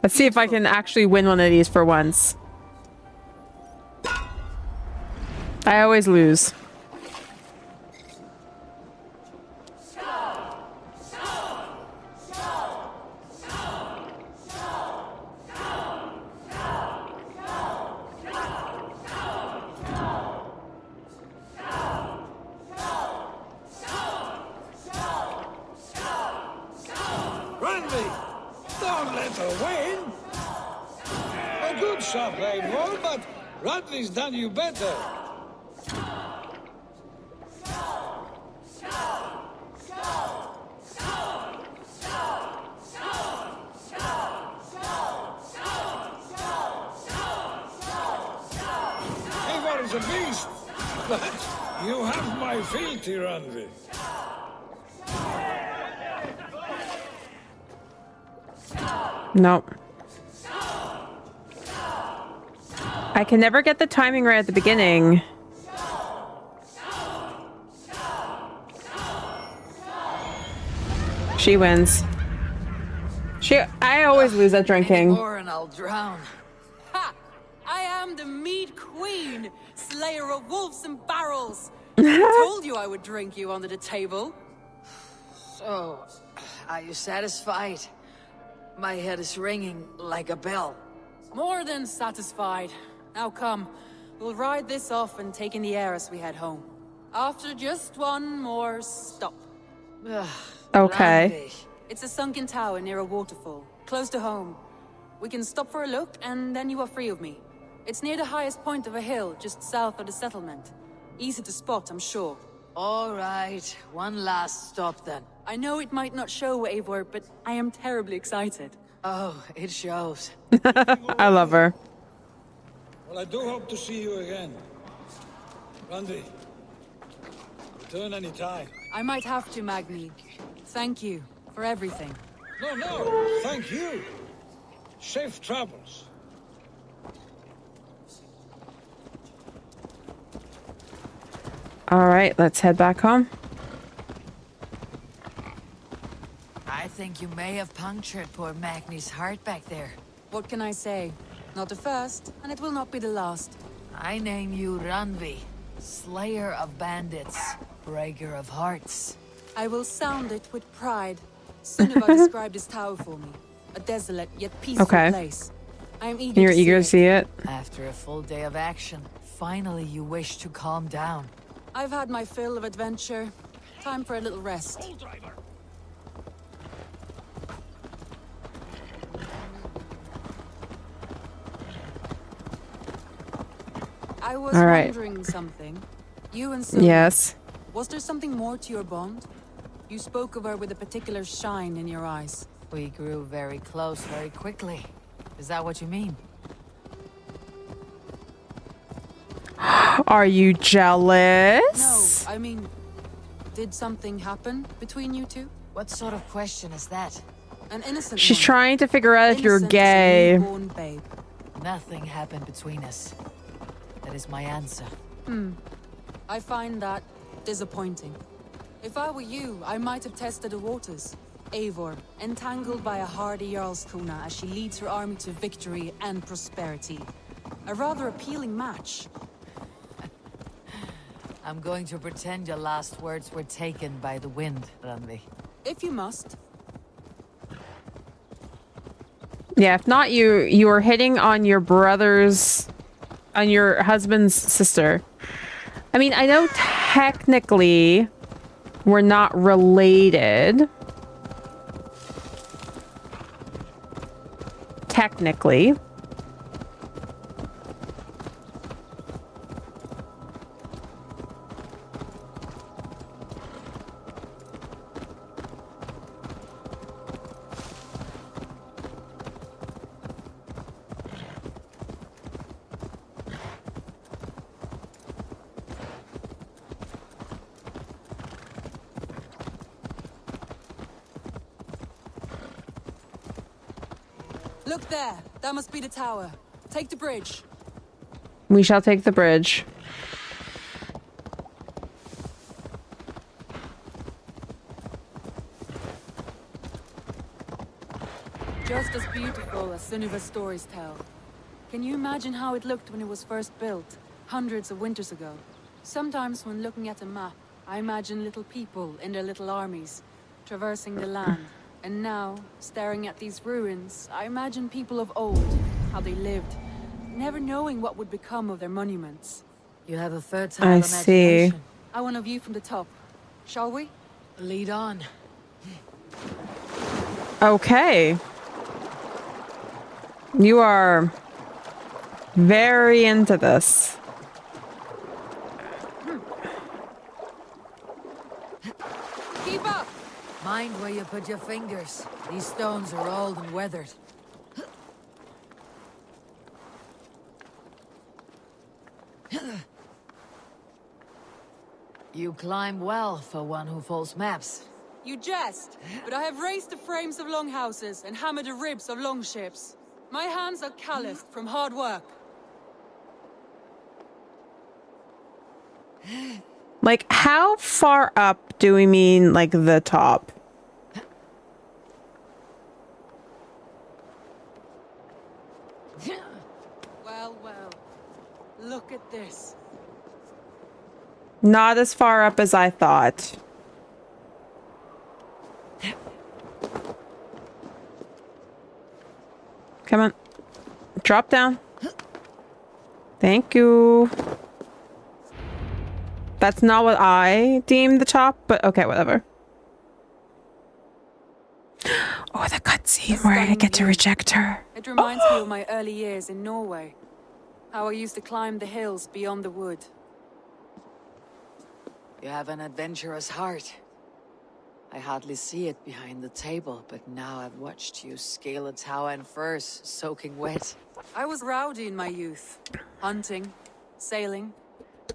[SPEAKER 1] Let's see if I can actually win one of these for once. I always lose.
[SPEAKER 10] Randvi, don't let her win. A good shot, Eivor, but Randvi's done you better. Eivor is a beast, but you have my fealty, Randvi.
[SPEAKER 1] Nope. I can never get the timing right at the beginning. She wins. I always lose at drinking.
[SPEAKER 3] More and I'll drown.
[SPEAKER 2] Ha! I am the Mead Queen, slayer of wolves and barrels. I told you I would drink you under the table.
[SPEAKER 3] So, are you satisfied? My head is ringing like a bell.
[SPEAKER 2] More than satisfied. Now come, we'll ride this off and take in the air as we head home. After just one more stop.
[SPEAKER 1] Okay.
[SPEAKER 2] It's a sunken tower near a waterfall, close to home. We can stop for a look, and then you are free of me. It's near the highest point of a hill, just south of the settlement. Easy to spot, I'm sure.
[SPEAKER 3] All right, one last stop then.
[SPEAKER 2] I know it might not show, Eivor, but I am terribly excited.
[SPEAKER 3] Oh, it shows.
[SPEAKER 1] I love her.
[SPEAKER 10] Well, I do hope to see you again. Randvi, return any time.
[SPEAKER 2] I might have to, Magni. Thank you for everything.
[SPEAKER 10] No, thank you. Safe travels.
[SPEAKER 1] All right, let's head back home.
[SPEAKER 3] I think you may have punctured poor Magni's heart back there.
[SPEAKER 2] What can I say? Not the first, and it will not be the last.
[SPEAKER 3] I name you Ranvi, slayer of bandits, breaker of hearts.
[SPEAKER 2] I will sound it with pride. Sunniva described this tower for me. A desolate yet peaceful place. I am eager
[SPEAKER 1] You're eager to see it?
[SPEAKER 3] After a full day of action, finally you wish to calm down.
[SPEAKER 2] I've had my fill of adventure. Time for a little rest. I was wondering something. You and Sylvia.
[SPEAKER 1] Yes.
[SPEAKER 2] Was there something more to your bond? You spoke of her with a particular shine in your eyes.
[SPEAKER 3] We grew very close very quickly. Is that what you mean?
[SPEAKER 1] Are you jealous?
[SPEAKER 2] No, I mean, Did something happen between you two?
[SPEAKER 3] What sort of question is that?
[SPEAKER 2] An innocent
[SPEAKER 1] She's
[SPEAKER 2] one.
[SPEAKER 1] trying to figure out if you're
[SPEAKER 2] Innocent as a
[SPEAKER 1] gay.
[SPEAKER 2] newborn babe.
[SPEAKER 3] Nothing happened between us. That is my answer.
[SPEAKER 2] I find that disappointing. If I were you, I might have tested the waters. Eivor, entangled by a hardy Jarlskona as she leads her army to victory and prosperity. A rather appealing match.
[SPEAKER 3] I'm going to pretend your last words were taken by the wind, Randvi.
[SPEAKER 2] If you must.
[SPEAKER 1] Yeah, if not you were hitting on your husband's sister. I mean, I know technically we're not related. Technically.
[SPEAKER 2] Look there. That must be the tower. Take the bridge.
[SPEAKER 1] We shall take the bridge.
[SPEAKER 2] Just as beautiful as Sunniva's stories tell. Can you imagine how it looked when it was first built, hundreds of winters ago? Sometimes when looking at a map, I imagine little people in their little armies, traversing the land. And now, staring at these ruins, I imagine people of old, how they lived, never knowing what would become of their monuments.
[SPEAKER 3] You have a fertile
[SPEAKER 1] I
[SPEAKER 3] imagination.
[SPEAKER 1] see.
[SPEAKER 2] I want a view from the top. Shall we?
[SPEAKER 3] Lead on.
[SPEAKER 1] Okay. You are very into this.
[SPEAKER 2] Keep up!
[SPEAKER 3] Mind where you put your fingers. These stones are old and weathered. You climb well for one who folds maps.
[SPEAKER 2] You jest, but I have raised the frames of longhouses and hammered the ribs of longships. My hands are calloused from hard work.
[SPEAKER 1] Like, how far up do we mean, like, the top?
[SPEAKER 2] Well, well. Look at this.
[SPEAKER 1] Not as far up as I thought. Come on. Drop down. Thank you. That's not what I deemed the top, but okay, whatever. Oh, the cutscene where I get to reject her.
[SPEAKER 2] It reminds me of my early years in Norway. How I used to climb the hills beyond the wood.
[SPEAKER 3] You have an adventurous heart. I hardly see it behind the table, but now I've watched you scale a tower in furs, soaking wet.
[SPEAKER 2] I was rowdy in my youth. Hunting, sailing.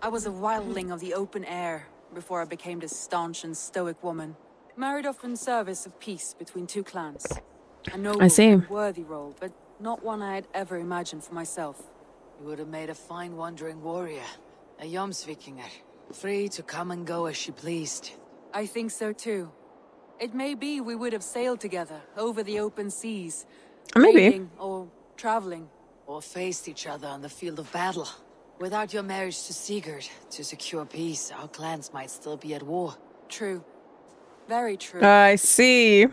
[SPEAKER 2] I was a wildling of the open air before I became this staunch and stoic woman. Married off in service of peace between two clans. A noble and worthy role, but not one I had ever imagined for myself.
[SPEAKER 3] You would have made a fine wandering warrior, a Jomsvikinger, free to come and go as she pleased.
[SPEAKER 2] I think so too. It may be we would have sailed together over the open seas, trading or traveling.
[SPEAKER 3] Or faced each other on the field of battle. Without your marriage to Sigurd, to secure peace, our clans might still be at war.
[SPEAKER 2] True. Very true.
[SPEAKER 1] I see.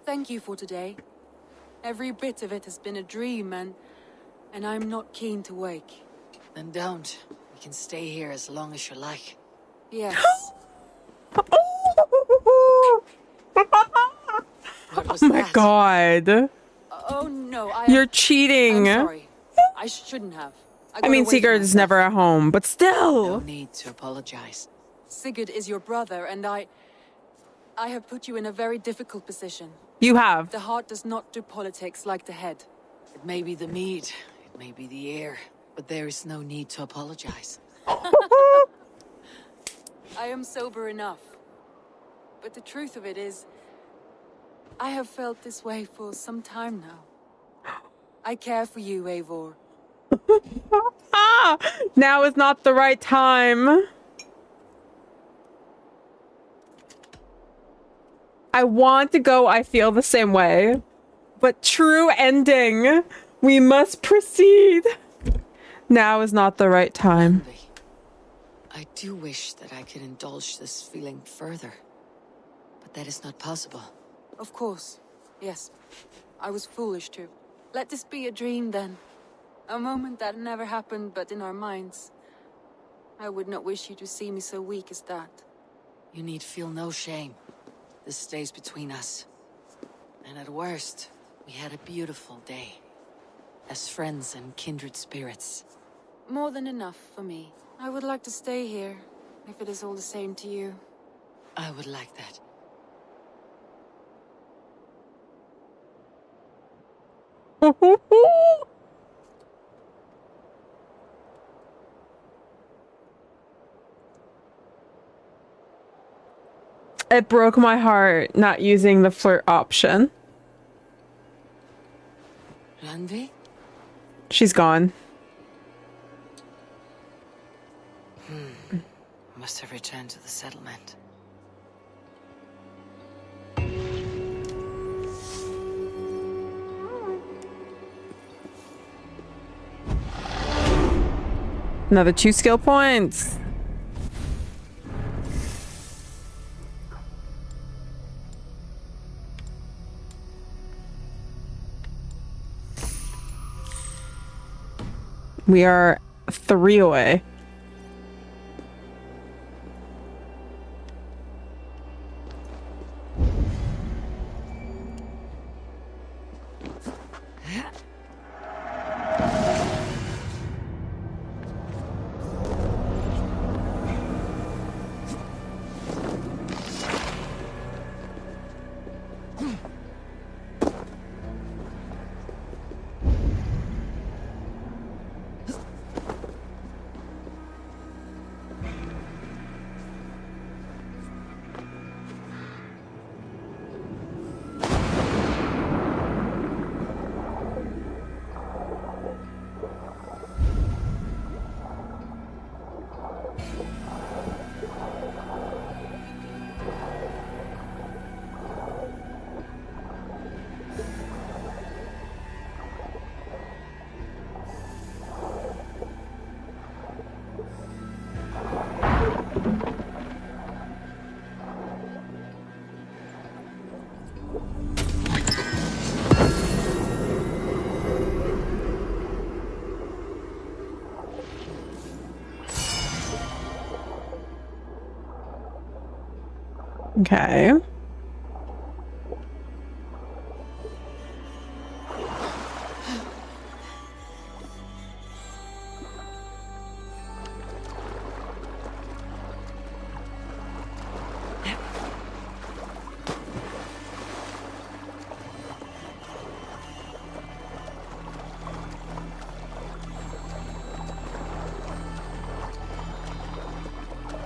[SPEAKER 2] Thank you for today. Every bit of it has been a dream, and I'm not keen to wake.
[SPEAKER 3] Then don't. We can stay here as long as you like.
[SPEAKER 2] Yes.
[SPEAKER 3] What was
[SPEAKER 1] Oh my
[SPEAKER 3] that?
[SPEAKER 1] god.
[SPEAKER 2] Oh no,
[SPEAKER 1] You're cheating.
[SPEAKER 2] I'm sorry. I shouldn't have.
[SPEAKER 1] I mean, Sigurd is never at home, but still.
[SPEAKER 3] No need to apologize.
[SPEAKER 2] Sigurd is your brother, and I have put you in a very difficult position.
[SPEAKER 1] You have.
[SPEAKER 2] The heart does not do politics like the head.
[SPEAKER 3] It may be the mead, it may be the air, but there is no need to apologize.
[SPEAKER 2] I am sober enough. But the truth of it is, I have felt this way for some time now. I care for you, Eivor.
[SPEAKER 1] Ah! Now is not the right time. I want to go, I feel the same way. But true ending. We must proceed. Now is not the right time.
[SPEAKER 3] I do wish that I could indulge this feeling further. But that is not possible.
[SPEAKER 2] Of course. Yes. I was foolish too. Let this be a dream then. A moment that never happened but in our minds. I would not wish you to see me so weak as that.
[SPEAKER 3] You need feel no shame. This stays between us. And at worst, we had a beautiful day. As friends and kindred spirits.
[SPEAKER 2] More than enough for me. I would like to stay here, if it is all the same to you.
[SPEAKER 3] I would like that.
[SPEAKER 1] It broke my heart not using the flirt option.
[SPEAKER 3] Randvi?
[SPEAKER 1] She's gone.
[SPEAKER 3] Must have returned to the settlement.
[SPEAKER 1] Another 2 skill points. We are 3 away. Okay.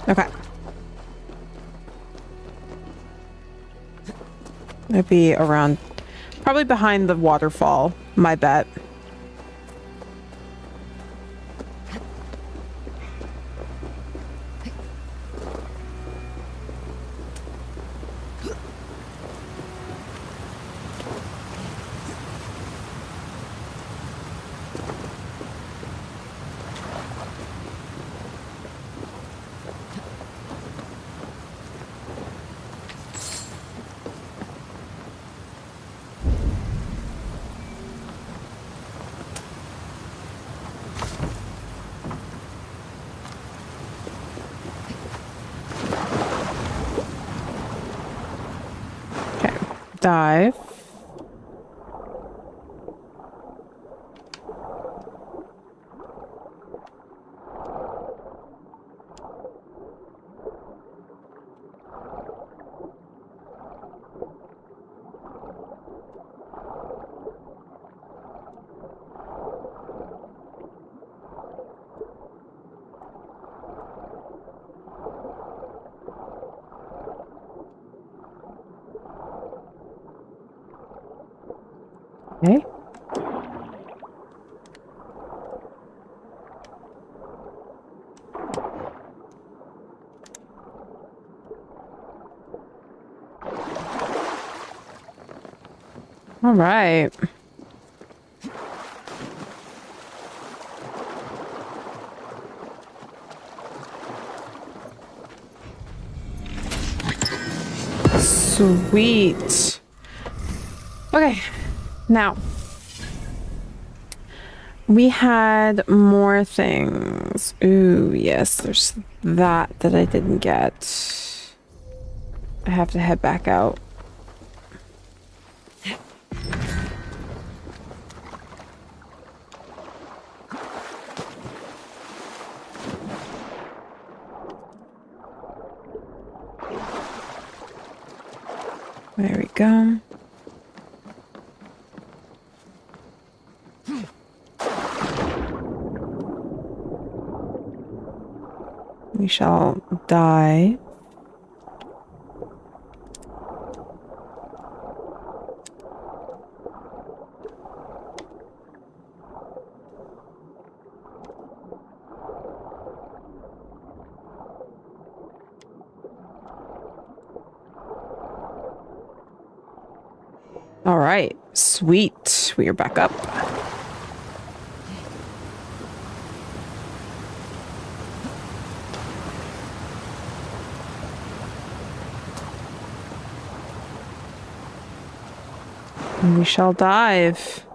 [SPEAKER 1] Okay. Maybe around, probably behind the waterfall, my bet. Dive. Okay. All right. Sweet. Okay, now we had more things. Ooh, yes, there's that I didn't get. I have to head back out. There we go. We shall die. All right, sweet. We are back up. And we shall dive.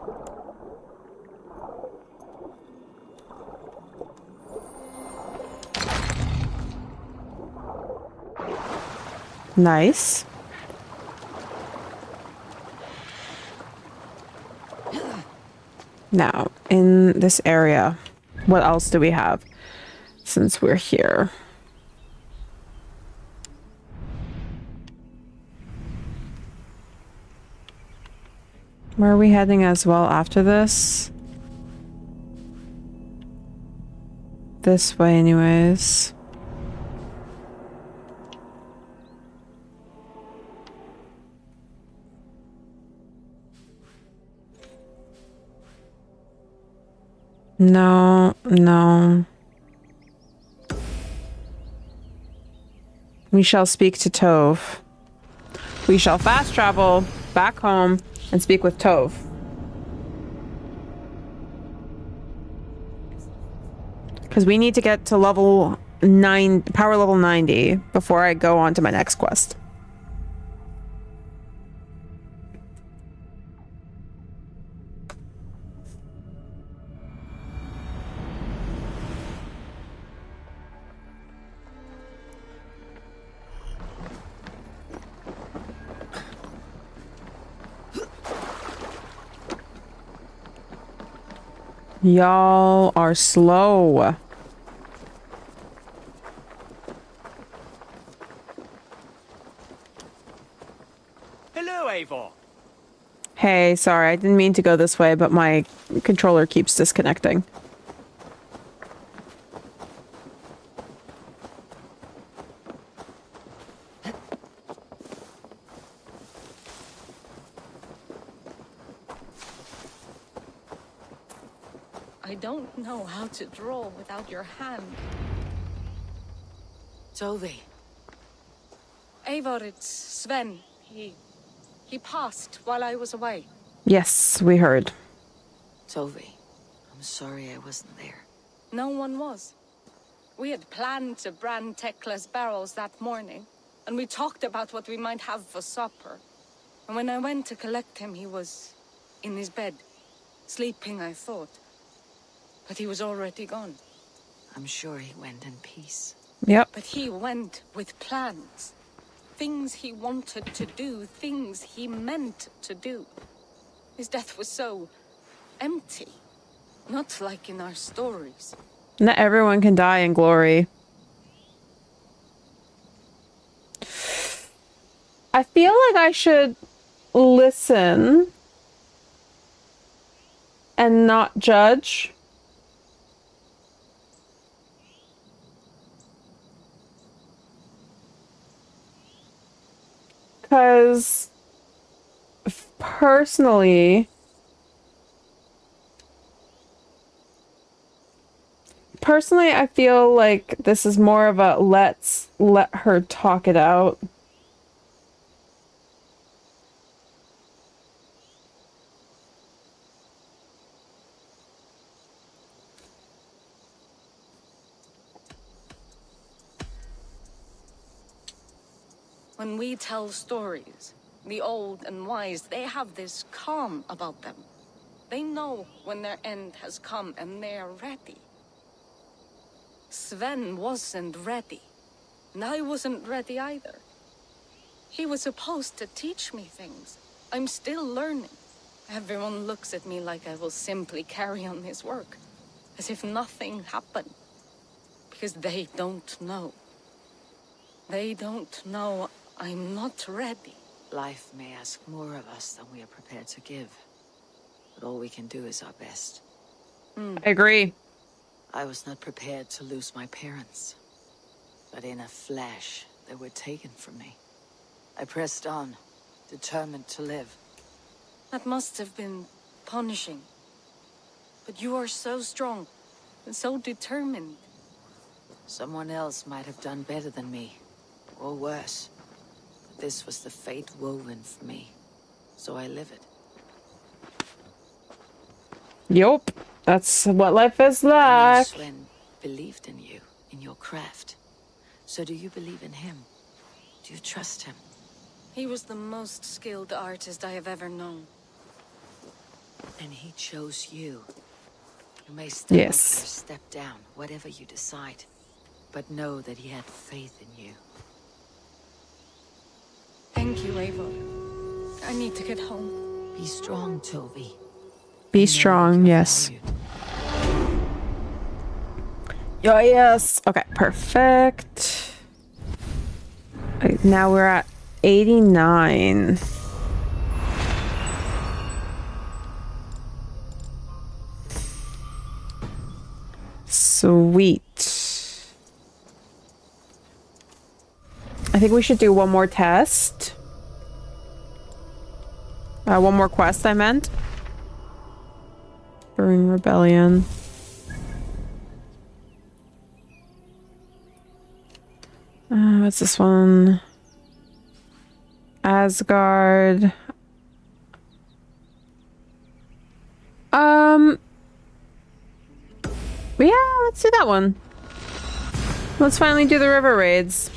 [SPEAKER 1] Nice. Now, in this area, what else do we have since we're here? Where are we heading as well after this? This way anyways. No, no. We shall speak to Tove. We shall fast travel back home and speak with Tove. Because we need to get to level 9, power level 90 before I go on to my next quest. Y'all are slow.
[SPEAKER 5] Hello, Eivor.
[SPEAKER 1] Hey, sorry, I didn't mean to go this way, but my controller keeps disconnecting.
[SPEAKER 12] I don't know how to draw without your hand.
[SPEAKER 3] Tove.
[SPEAKER 12] Eivor, it's Sven. He passed while I was away.
[SPEAKER 1] Yes, we heard.
[SPEAKER 3] Tove, I'm sorry I wasn't there.
[SPEAKER 12] No one was. We had planned to brand Tekla's barrels that morning, and we talked about what we might have for supper. And when I went to collect him, he was in his bed, sleeping, I thought. But he was already gone.
[SPEAKER 3] I'm sure he went in peace.
[SPEAKER 1] Yep.
[SPEAKER 12] But he went with plans. Things he wanted to do, things he meant to do. His death was so empty. Not like in our stories.
[SPEAKER 1] Not everyone can die in glory. I feel like I should listen and not judge. Because personally, Personally, I feel like this is more of a let's let her talk it out.
[SPEAKER 12] When we tell stories, the old and wise, they have this calm about them. They know when their end has come and they're ready. Sven wasn't ready, and I wasn't ready either. He was supposed to teach me things. I'm still learning. Everyone looks at me like I will simply carry on his work, as if nothing happened. Because they don't know. They don't know I'm not ready.
[SPEAKER 3] Life may ask more of us than we are prepared to give. But all we can do is our best.
[SPEAKER 1] I agree.
[SPEAKER 3] I was not prepared to lose my parents. But in a flash, they were taken from me. I pressed on, determined to live.
[SPEAKER 12] That must have been punishing. But you are so strong and so determined.
[SPEAKER 3] Someone else might have done better than me, or worse. But this was the fate woven for me, so I live it.
[SPEAKER 1] Yup, that's what life is like.
[SPEAKER 3] Sven believed in you, in your craft. So do you believe in him? Do you trust him?
[SPEAKER 12] He was the most skilled artist I have ever known.
[SPEAKER 3] And he chose you. You may step up or
[SPEAKER 1] Yes.
[SPEAKER 3] step down, whatever you decide. But know that he had faith in you.
[SPEAKER 12] Thank you, Eivor. I need to get home.
[SPEAKER 3] Be strong, Toby.
[SPEAKER 1] Be strong, yes. Oh, yes. Okay, perfect. Right, now we're at 89. Sweet. I think we should do one more test. One more quest, I meant. Brewing Rebellion. What's this one? Asgard. Yeah, let's do that one. Let's finally do the river raids.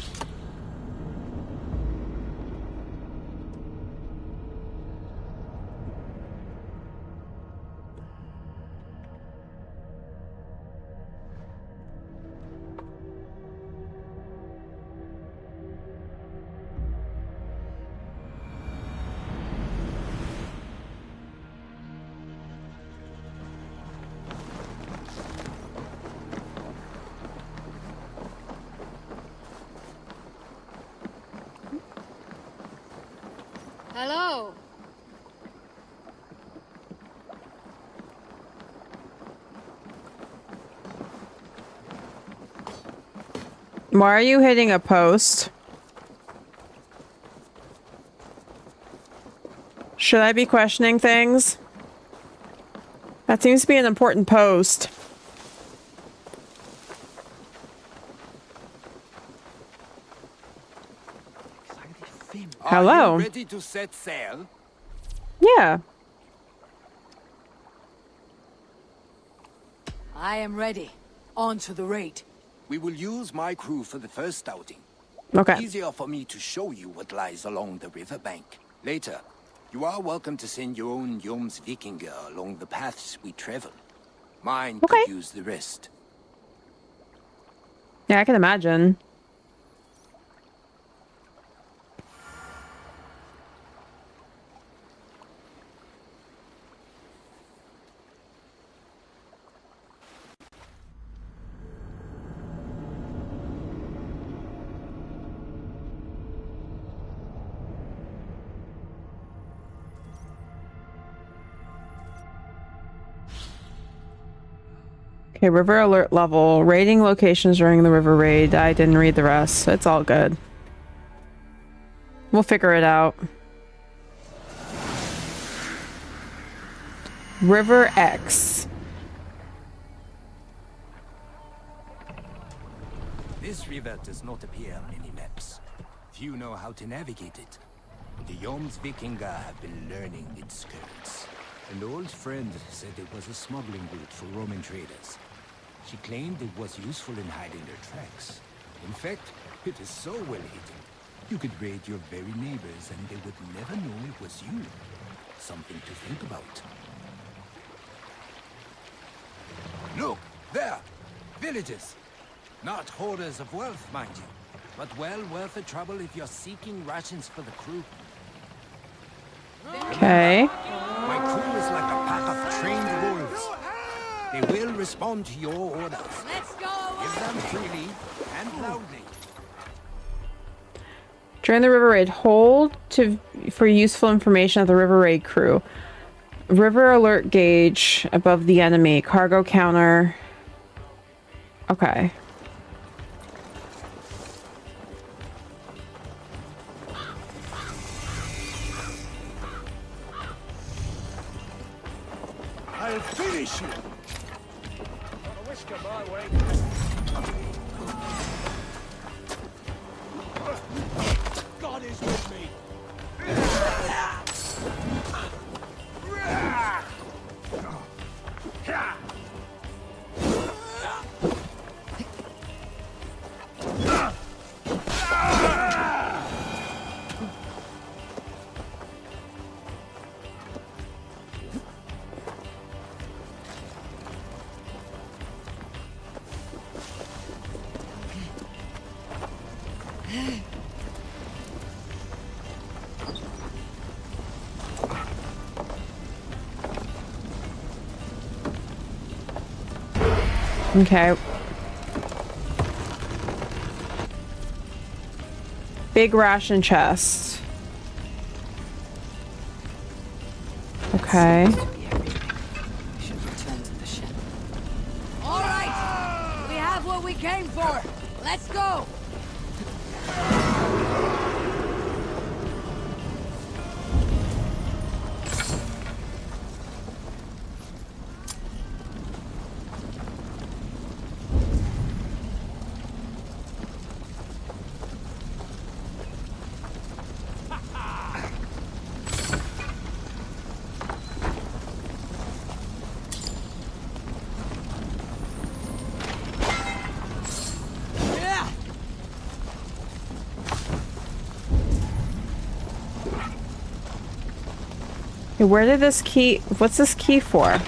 [SPEAKER 7] Hello.
[SPEAKER 1] Why are you hitting a post? Should I be questioning things? That seems to be an important post. Hello.
[SPEAKER 11] Are you ready to set sail?
[SPEAKER 1] Yeah.
[SPEAKER 3] I am ready. On to the raid.
[SPEAKER 11] We will use my crew for the first outing.
[SPEAKER 1] Okay.
[SPEAKER 11] Easier for me to show you what lies along the riverbank. Later, you are welcome to send your own Joms Vikinger along the paths we travel. Mine could use the rest.
[SPEAKER 1] Yeah, I can imagine. Okay, river alert level. Raiding locations during the river raid. I didn't read the rest, so it's all good. We'll figure it out. River X.
[SPEAKER 11] This river does not appear on any maps. Few know how to navigate it. The Joms Vikinga have been learning its currents. An old friend said it was a smuggling route for Roman traders. She claimed it was useful in hiding their tracks. In fact, it is so well hidden. You could raid your very neighbors and they would never know it was you. Something to think about. Look, there! Villages! Not hoarders of wealth, mind you, but well worth the trouble if you're seeking rations for the crew.
[SPEAKER 1] Okay.
[SPEAKER 11] My crew is like a pack of trained wolves. They will respond to your orders.
[SPEAKER 3] Let's go!
[SPEAKER 11] Give them freely and loudly.
[SPEAKER 1] During the river raid, hold for useful information of the river raid crew. River alert gauge above the enemy. Cargo counter. Okay.
[SPEAKER 6] I'll finish you!
[SPEAKER 10] Not a whisker my way.
[SPEAKER 6] God is with me!
[SPEAKER 1] Okay. Big ration chest. Okay.
[SPEAKER 3] All right! We have what we came for! Let's go!
[SPEAKER 1] Hey, where did this key... What's this key for?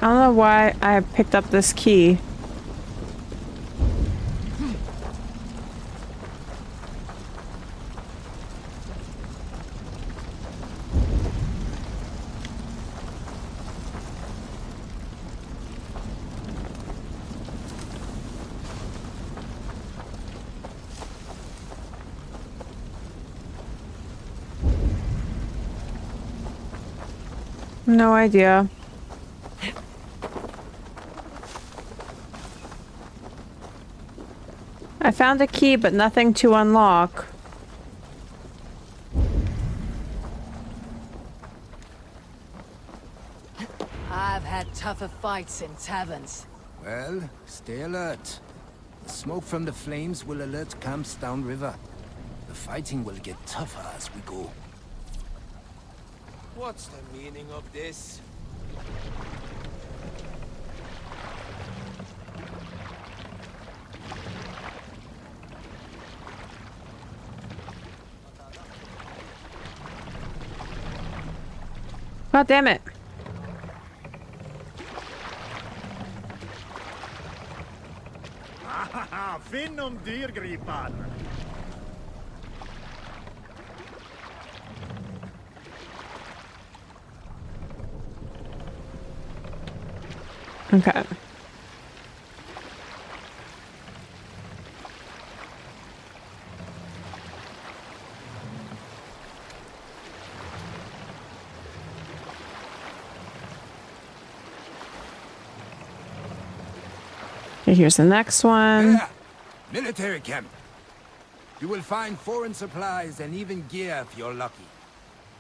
[SPEAKER 1] I don't know why I picked up this key. No idea. I found a key, but nothing to unlock.
[SPEAKER 3] I've had tougher fights in taverns.
[SPEAKER 11] Well, stay alert. The smoke from the flames will alert camps downriver. The fighting will get tougher as we go.
[SPEAKER 6] What's the meaning of this?
[SPEAKER 1] God damn it.
[SPEAKER 13] Finn om dyrgripan.
[SPEAKER 1] Okay. Okay, here's the next one.
[SPEAKER 11] Yeah. Military camp. You will find foreign supplies and even gear if you're lucky.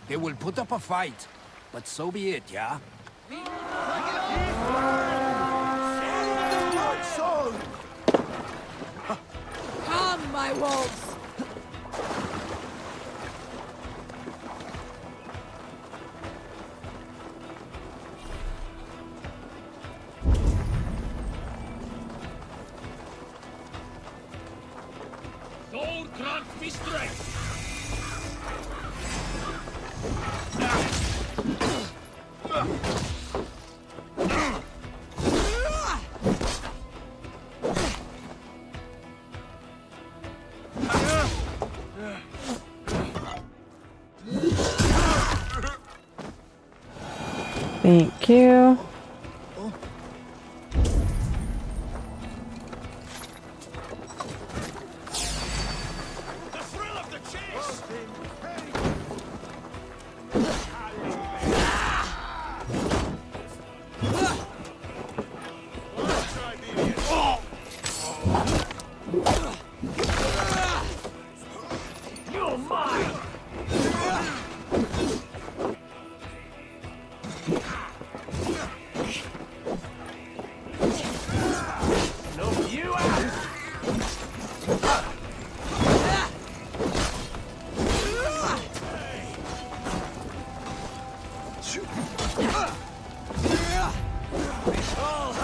[SPEAKER 11] They will put up a fight, but so be it, yeah?
[SPEAKER 3] Come, my wolves!
[SPEAKER 1] Thank you.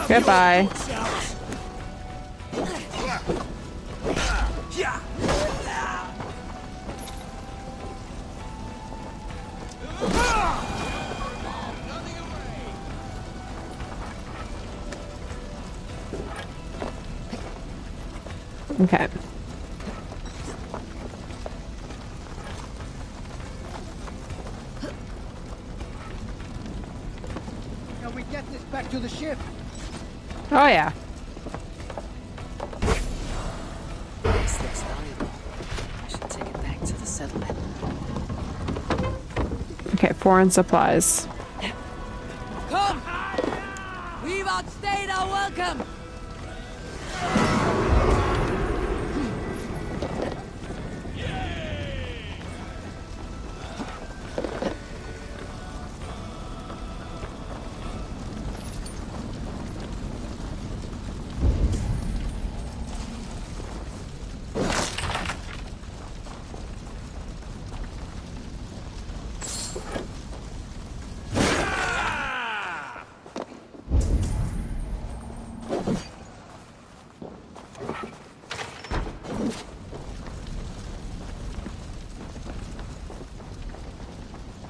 [SPEAKER 1] Goodbye. Okay.
[SPEAKER 13] Can we get this back to the ship?
[SPEAKER 1] Oh yeah.
[SPEAKER 2] This looks valuable. I should take it back to the settlement.
[SPEAKER 1] Okay, foreign supplies.
[SPEAKER 3] Come! We've outstayed our welcome!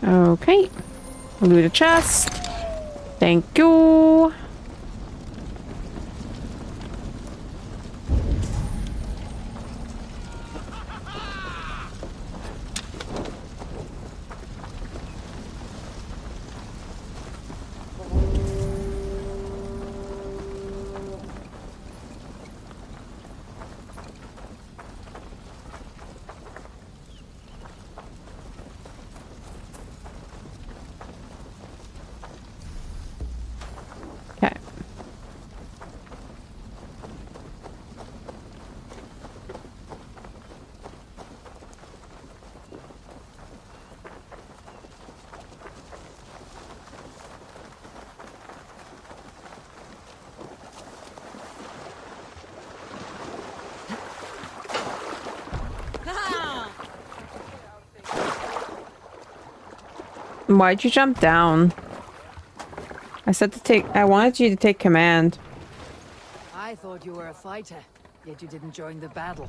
[SPEAKER 1] Okay. Loot a chest. Thank you. Okay. Why'd you jump down? I said to take. I wanted you to take command.
[SPEAKER 3] I thought you were a fighter, yet you didn't join the battle.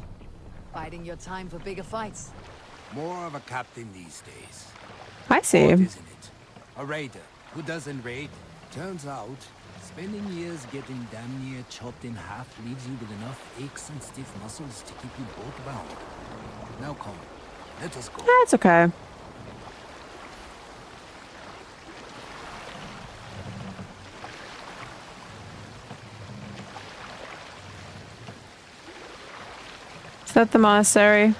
[SPEAKER 3] Biding your time for bigger fights.
[SPEAKER 11] More of a captain these days.
[SPEAKER 1] I see.
[SPEAKER 11] Odd, isn't it? A raider. Who doesn't raid? Turns out, spending years getting damn near chopped in half leaves you with enough aches and stiff muscles to keep you both bound. Now come, let us go.
[SPEAKER 1] That's okay. Is that the monastery?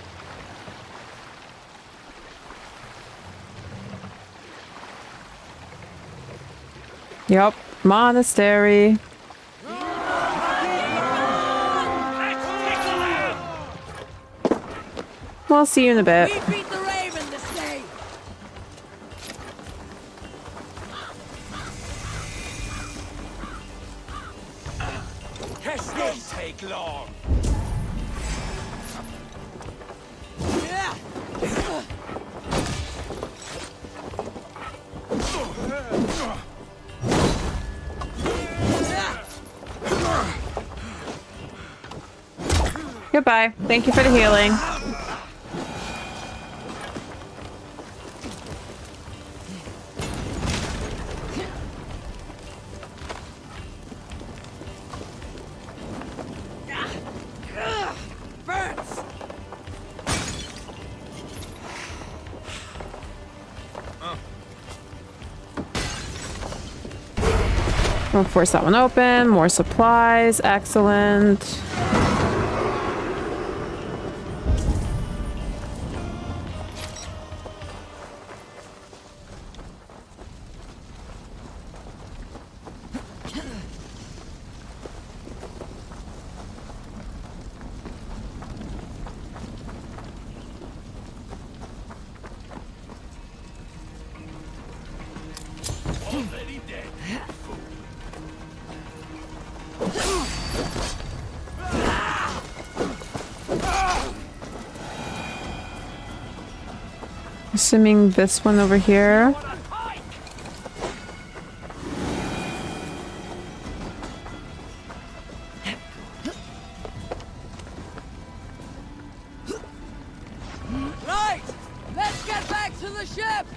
[SPEAKER 1] Yep, monastery. We'll see you in a bit.
[SPEAKER 3] We beat the Raven this day.
[SPEAKER 6] This won't take long.
[SPEAKER 1] Goodbye. Thank you for the healing. We'll force that one open. More supplies. Excellent.
[SPEAKER 6] Already dead.
[SPEAKER 1] Assuming this one over here.
[SPEAKER 3] Right! Let's get back to the ship!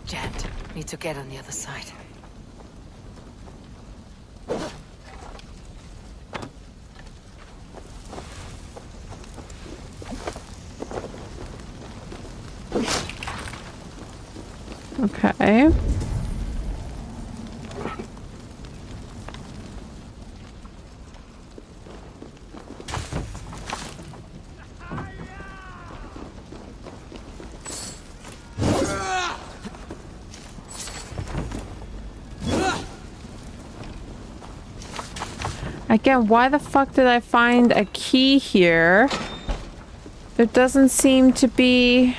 [SPEAKER 3] Jammed. Need to get on the other side.
[SPEAKER 1] Okay. Again, why the fuck did I find a key here? There doesn't seem to be...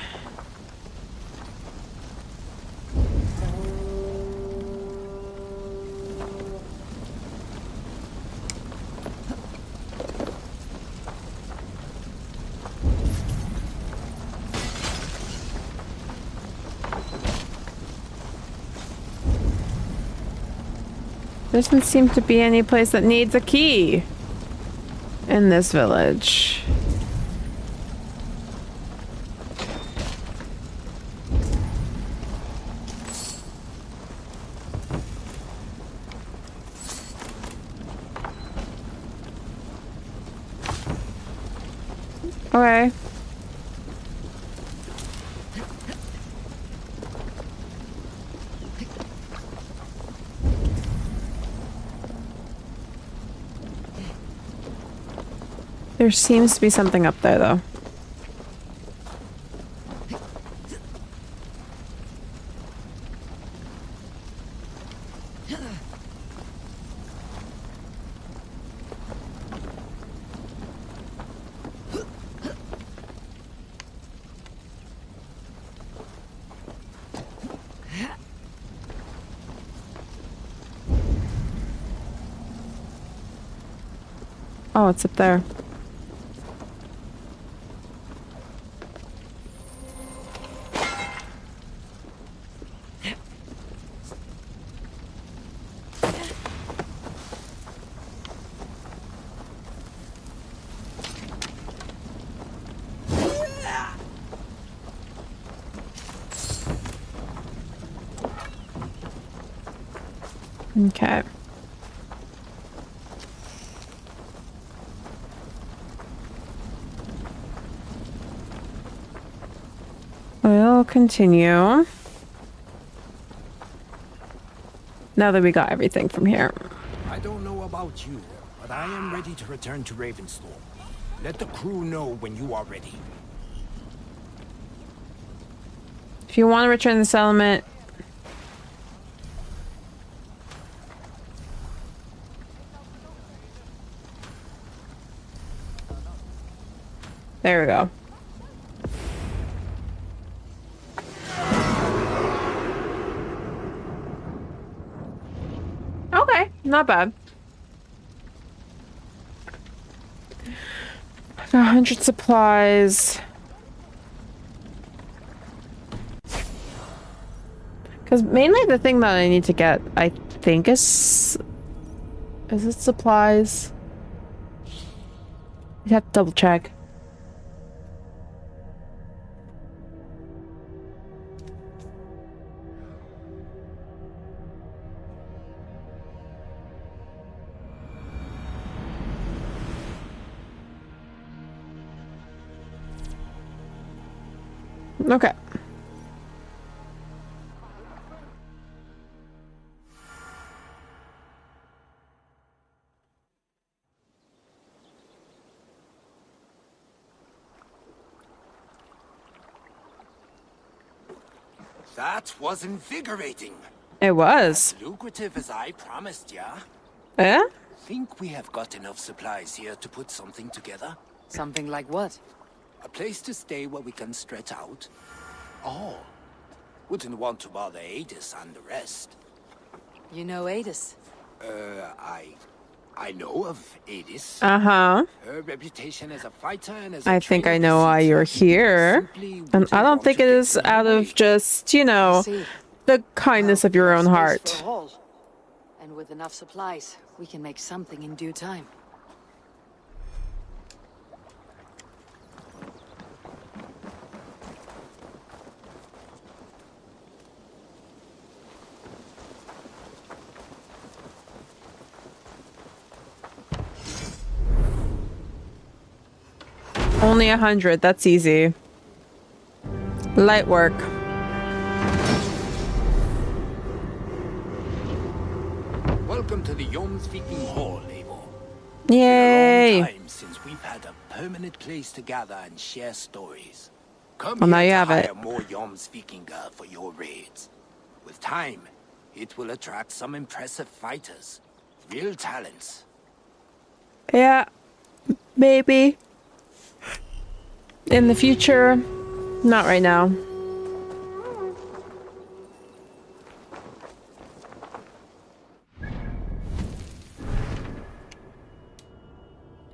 [SPEAKER 1] There doesn't seem to be any place that needs a key in this village. Okay. There seems to be something up there, though. Oh, it's up there. Okay. We'll continue. Now that we got everything from here.
[SPEAKER 11] I don't know about you, but I am ready to return to Ravenstorm. Let the crew know when you are ready.
[SPEAKER 1] If you want to return the settlement, there we go. Okay, not bad. 100 supplies. Because mainly the thing that I need to get, I think, is it supplies? You'd have to double check. Okay.
[SPEAKER 11] That was invigorating.
[SPEAKER 1] It was.
[SPEAKER 11] As lucrative as I promised, yeah?
[SPEAKER 1] Yeah?
[SPEAKER 11] Think we have got enough supplies here to put something together?
[SPEAKER 3] Something like what?
[SPEAKER 11] A place to stay where we can stretch out. Oh, wouldn't want to bother Adis and the rest.
[SPEAKER 3] You know Adis?
[SPEAKER 11] I know of Adis.
[SPEAKER 1] Uh-huh.
[SPEAKER 11] Her reputation as a fighter and as
[SPEAKER 1] I think I know why you're here. And I don't think it is out of just, you know, the kindness of your own heart.
[SPEAKER 3] And with enough supplies, we can make something in due time.
[SPEAKER 1] Only 100. That's easy. Light work.
[SPEAKER 11] Welcome to the Yom's Viking Hall, Eivor.
[SPEAKER 1] Yay!
[SPEAKER 11] It's been a long time since we've had a permanent place to gather and share stories. Come
[SPEAKER 1] Well, now
[SPEAKER 11] here
[SPEAKER 1] you
[SPEAKER 11] to
[SPEAKER 1] have
[SPEAKER 11] hire
[SPEAKER 1] it.
[SPEAKER 11] more Yom's Vikinga for your raids. With time, it will attract some impressive fighters. Real talents.
[SPEAKER 1] Yeah. Maybe. In the future. Not right now.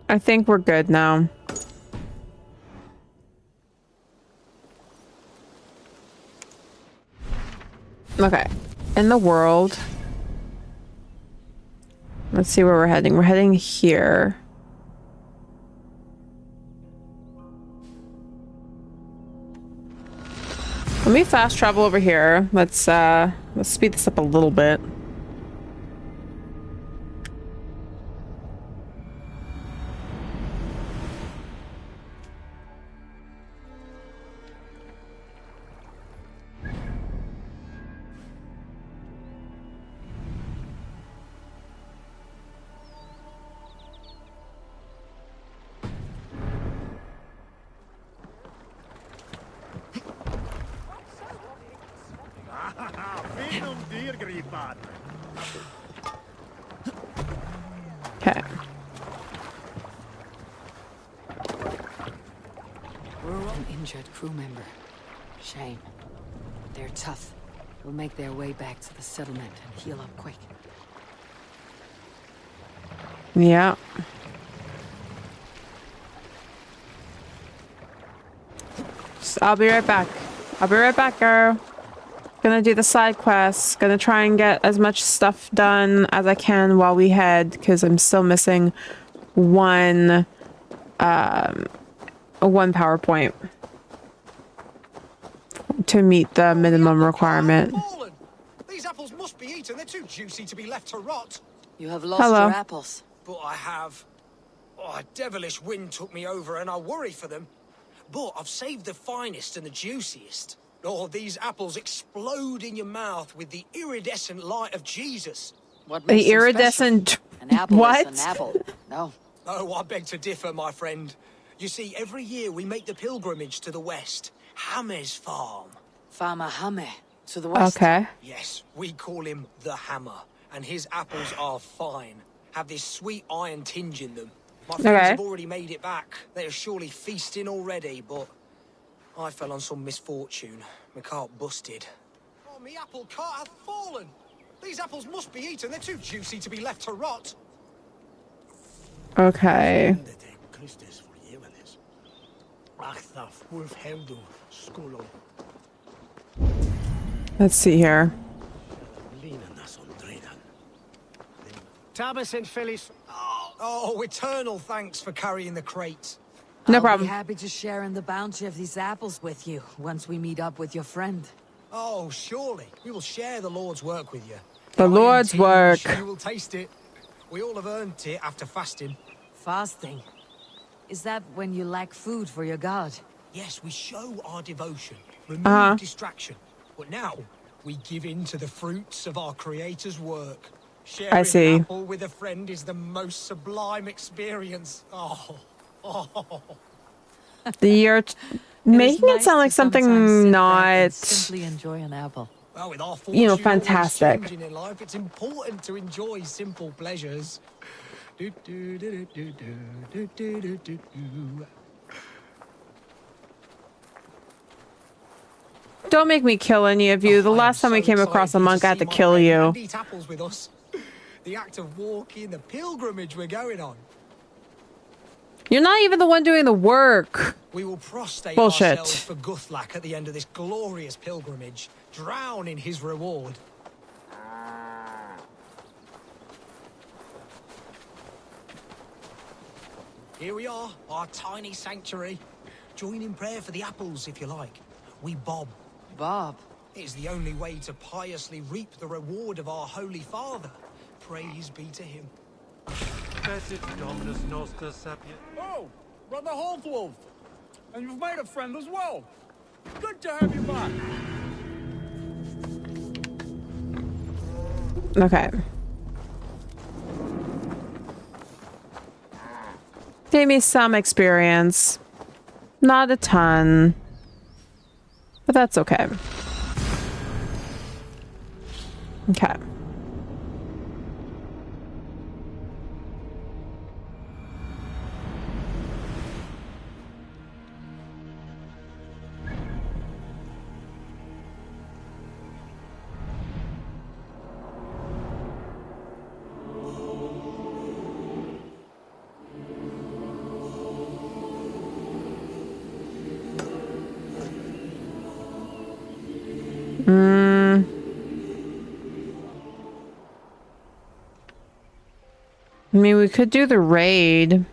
[SPEAKER 1] I think we're good now. Okay. In the world. Let's see where we're heading. We're heading here. Let me fast travel over here. Let's speed this up a little bit. Okay.
[SPEAKER 3] An injured crew member. Shame. They're tough. Will make their way back to the settlement and heal up quick.
[SPEAKER 1] Yeah. I'll be right back. I'll be right back, girl. Gonna do the side quests. Gonna try and get as much stuff done as I can while we head, because I'm still missing one PowerPoint to meet the minimum requirement.
[SPEAKER 13] These apples must be eaten. They're too
[SPEAKER 14] juicy to be left to rot.
[SPEAKER 3] You have lost your apples.
[SPEAKER 14] But I have. Oh, a devilish wind took me over and I worry for them. But I've saved the finest and the juiciest. Oh, these apples explode in your mouth with the iridescent light of Jesus.
[SPEAKER 3] What makes
[SPEAKER 1] the iridescent...
[SPEAKER 3] An apple
[SPEAKER 1] what?
[SPEAKER 3] is an apple. No.
[SPEAKER 14] Oh, I beg to differ, my friend. You see, every year we make the pilgrimage to the west. Hammer's farm.
[SPEAKER 3] Farmer Hammer. To the west.
[SPEAKER 1] Okay.
[SPEAKER 14] Yes, we call him the Hammer. And his apples are fine. Have this sweet iron tinge in them. My friends have already made it back. They are surely feasting already, but I fell on some misfortune. My cart busted. Oh, me apple cart hath fallen. These apples must be eaten. They're too juicy to be left to rot.
[SPEAKER 1] Okay. Let's see here.
[SPEAKER 13] Thomas and Phyllis.
[SPEAKER 14] Oh, eternal thanks for carrying the crates.
[SPEAKER 1] No
[SPEAKER 3] I'll
[SPEAKER 1] problem.
[SPEAKER 3] be happy to share in the bounty of these apples with you once we meet up with your friend.
[SPEAKER 14] Oh, surely. We will share the Lord's work with you.
[SPEAKER 1] The Lord's work.
[SPEAKER 14] You will taste it. We all have earned it after fasting.
[SPEAKER 3] Fasting? Is that when you lack food for your god?
[SPEAKER 14] Yes, we show our devotion, remove distraction. But now, we give in to the fruits of our Creator's work. Sharing an apple with a friend is the most sublime experience. Oh.
[SPEAKER 1] You're making it sound like something not...
[SPEAKER 3] Simply enjoy an apple.
[SPEAKER 14] Well, with our
[SPEAKER 1] you know, fantastic.
[SPEAKER 14] in life, it's important to enjoy simple pleasures.
[SPEAKER 1] Don't make me kill any of you. The last time we came across a monk, I had to kill you.
[SPEAKER 14] Eat apples with us. The act of walking, the pilgrimage we're going on.
[SPEAKER 1] You're not even the one doing the work.
[SPEAKER 14] We will prostrate
[SPEAKER 1] Bullshit.
[SPEAKER 14] ourselves for Guthlak at the end of this glorious pilgrimage, drown in his reward. Here we are, our tiny sanctuary. Join in prayer for the apples, if you like. We bob.
[SPEAKER 3] Bob?
[SPEAKER 14] It is the only way to piously reap the reward of our Holy Father. Praise be to him.
[SPEAKER 10] Oh, Brother Holtwolf. And you've made a friend as well. Good to have you back.
[SPEAKER 1] Okay. Gave me some experience. Not a ton. But that's okay. Okay. I mean, we could do the raid.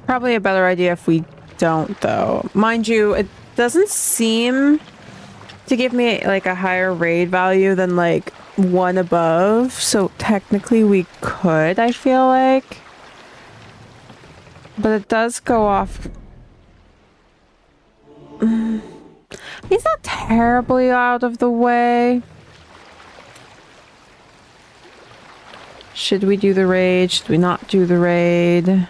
[SPEAKER 1] Probably a better idea if we don't, though. Mind you, it doesn't seem to give me like a higher raid value than like one above, so technically we could, I feel like. But it does go off. He's not terribly out of the way. Should we do the raid? Should we not do the raid? I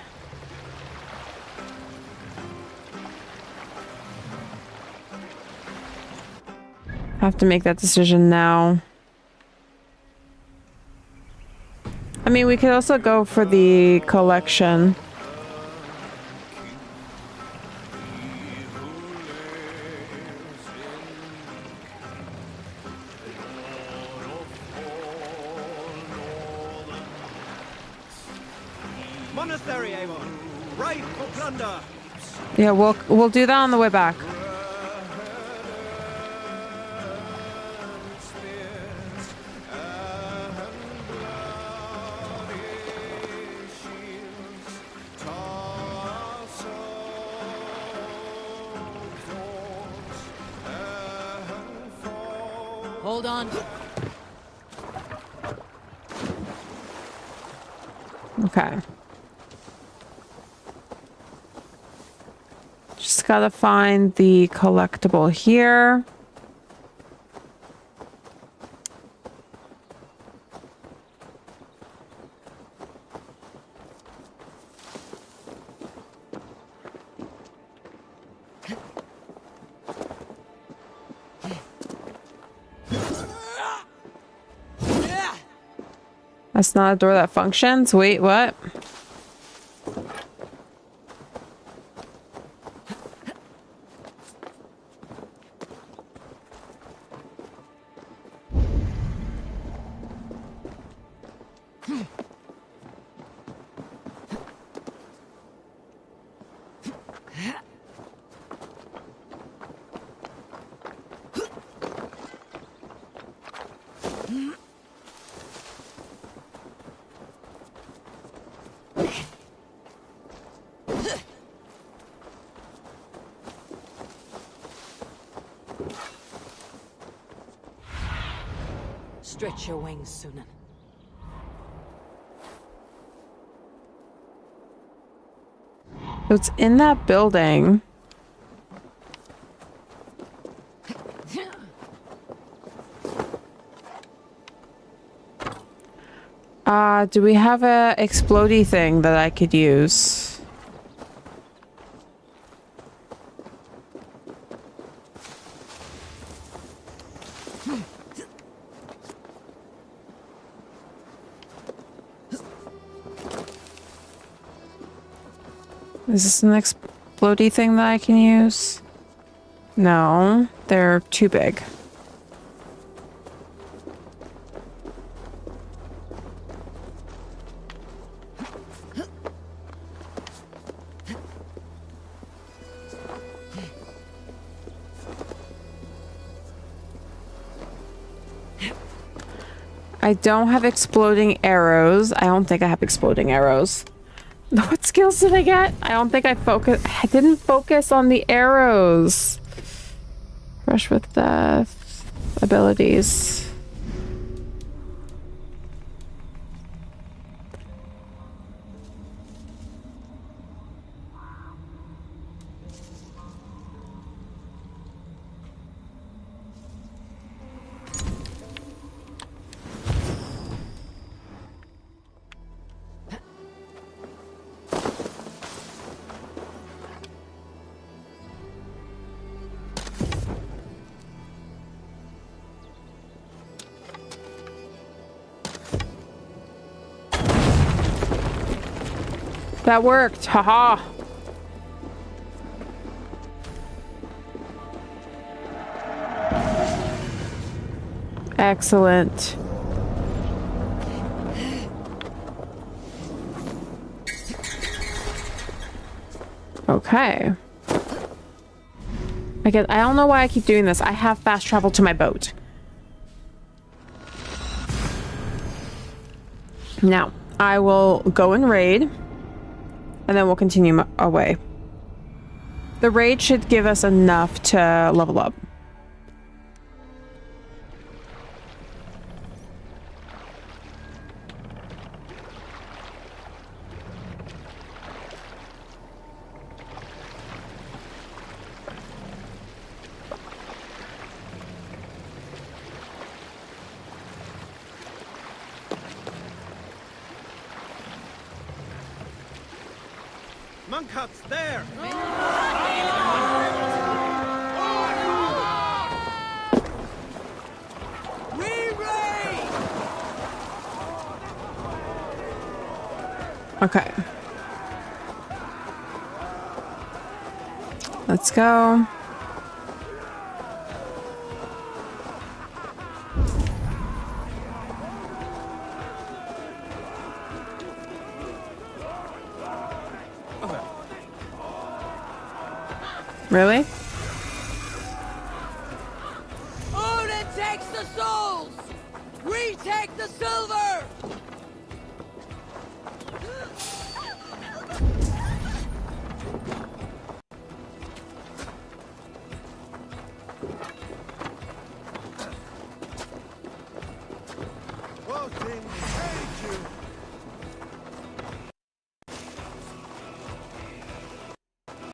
[SPEAKER 1] have to make that decision now. I mean, we could also go for the collection.
[SPEAKER 13] Monastery, Avon. Raid for plunder.
[SPEAKER 1] Yeah, we'll do that on the way back.
[SPEAKER 3] Hold on.
[SPEAKER 1] Okay. Just gotta find the collectible here. That's not a door that functions? Wait, what?
[SPEAKER 3] Stretch your wings, Sunan.
[SPEAKER 1] So it's in that building. Do we have a explodey thing that I could use? Is this an explodey thing that I can use? No, they're too big. I don't have exploding arrows. I don't think I have exploding arrows. What skills did I get? I don't think I didn't focus on the arrows. Rush with death. Abilities. That worked. Haha. Excellent. Okay. I don't know why I keep doing this. I have fast travel to my boat. Now, I will go and raid. And then we'll continue our way. The raid should give us enough to level up.
[SPEAKER 13] Monk huts there!
[SPEAKER 1] Okay. Let's go. Really?
[SPEAKER 15] Odin takes the souls! We take the silver!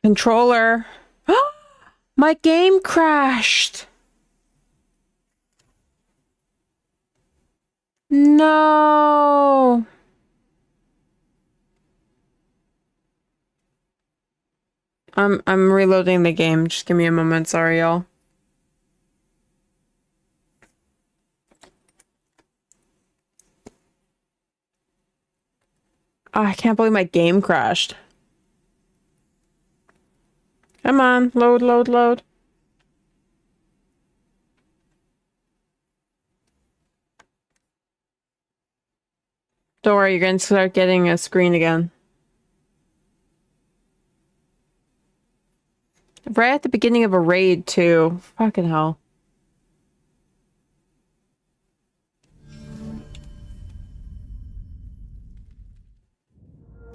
[SPEAKER 1] Controller. My game crashed. No. I'm reloading the game. Just give me a moment. Sorry, y'all. Oh, I can't believe my game crashed. Come on, load, load, load. Don't worry, you're going to start getting a screen again. Right at the beginning of a raid, too. Fucking hell.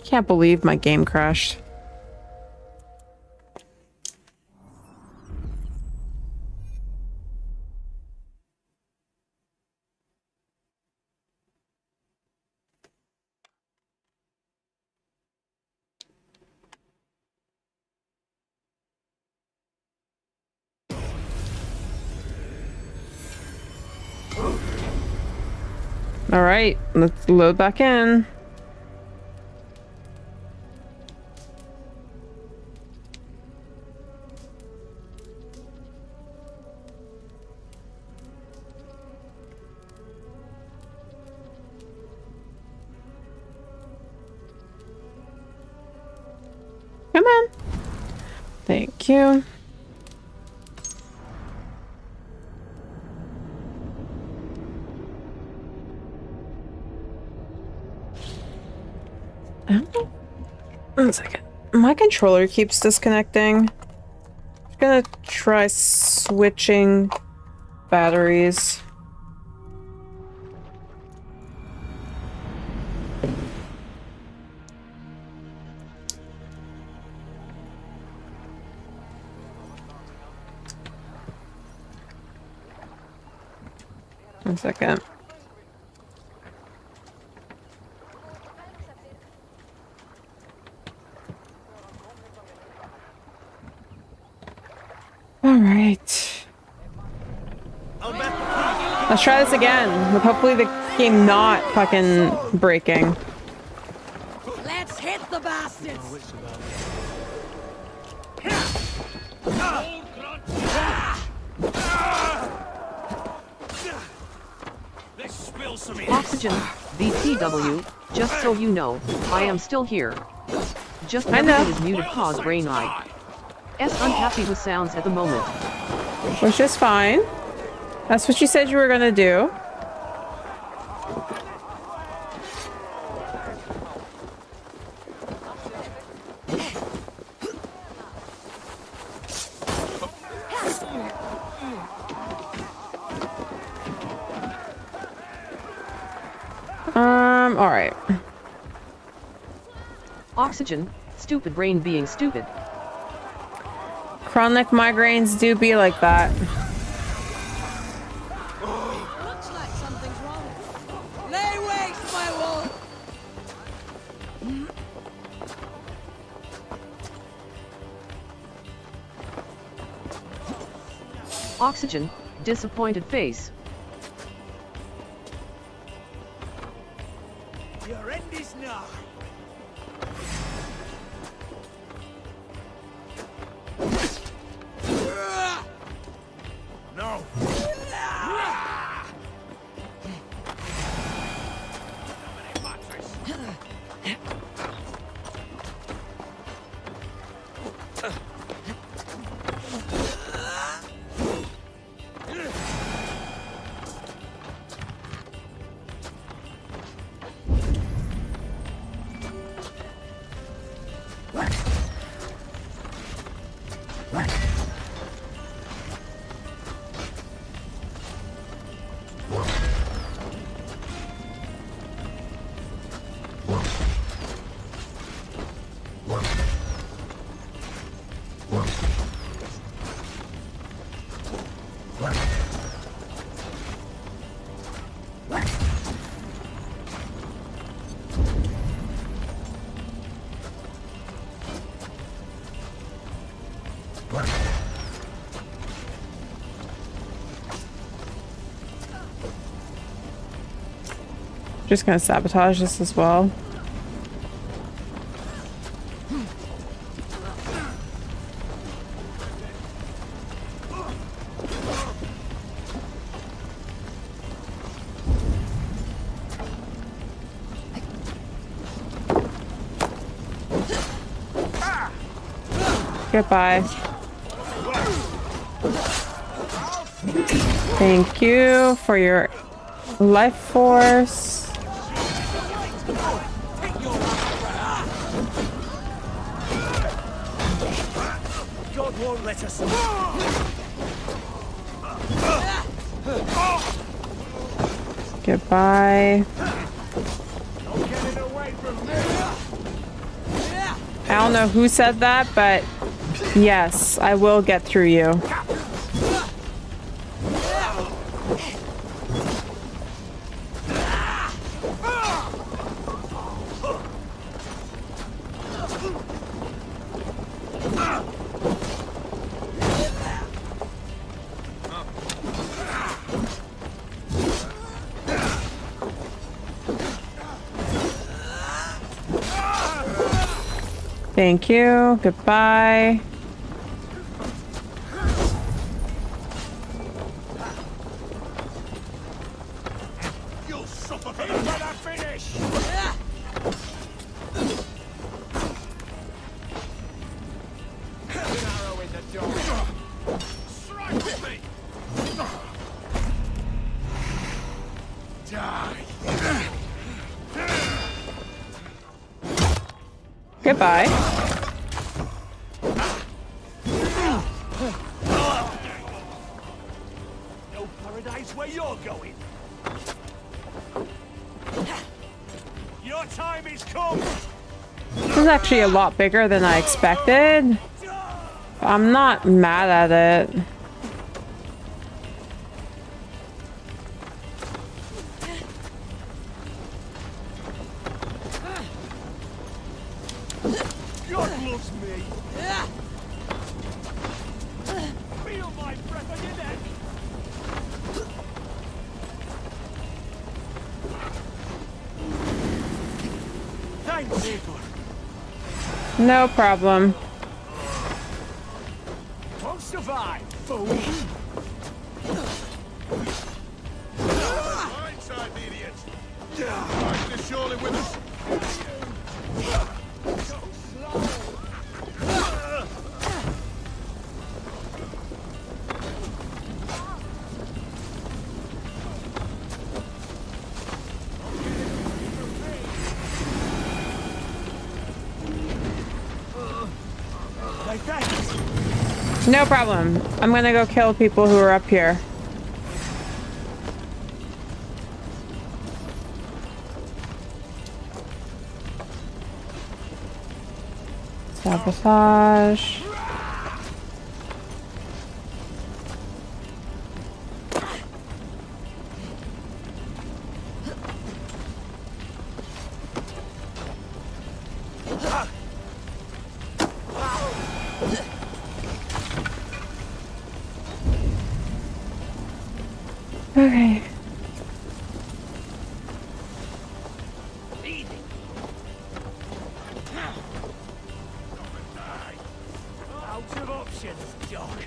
[SPEAKER 1] Can't believe my game crashed. All right, let's load back in. Come on. Thank you. One second. My controller keeps disconnecting. I'm gonna try switching batteries. One second. All right. Let's try this again with hopefully the game not fucking breaking.
[SPEAKER 15] Let's hit the bastards!
[SPEAKER 9] Oxygen, BTW, just so you know, I am still here. Just
[SPEAKER 1] I know.
[SPEAKER 9] everything is muted cause brain eye. Unhappy with sounds at the moment.
[SPEAKER 1] Which is fine. That's what you said you were gonna do. All right.
[SPEAKER 9] Oxygen, stupid brain being stupid.
[SPEAKER 1] Chronic migraines do be like that.
[SPEAKER 15] Looks like something's wrong. Lay waste, my wolf!
[SPEAKER 9] Oxygen, disappointed face.
[SPEAKER 5] Your end is nigh. No.
[SPEAKER 1] Just gonna sabotage this as well. Goodbye. Thank you for your life force.
[SPEAKER 13] God won't let us.
[SPEAKER 1] Goodbye. I don't know who said that, but yes, I will get through you. Thank you. Goodbye.
[SPEAKER 13] You'll suffer for the finish. An arrow in the dog. Strike with me. Die.
[SPEAKER 1] Goodbye.
[SPEAKER 13] No paradise where you're going. Your time is come.
[SPEAKER 1] This is actually a lot bigger than I expected. I'm not mad at it.
[SPEAKER 13] God loves me. Feel my breath on your neck. Thanks, Igor.
[SPEAKER 1] No problem.
[SPEAKER 13] Won't survive, fool. Blindside, idiot. Fight is surely with us. So slow.
[SPEAKER 1] No problem. I'm gonna go kill people who are up here. Sabotage. Okay.
[SPEAKER 13] Out of options, Doc.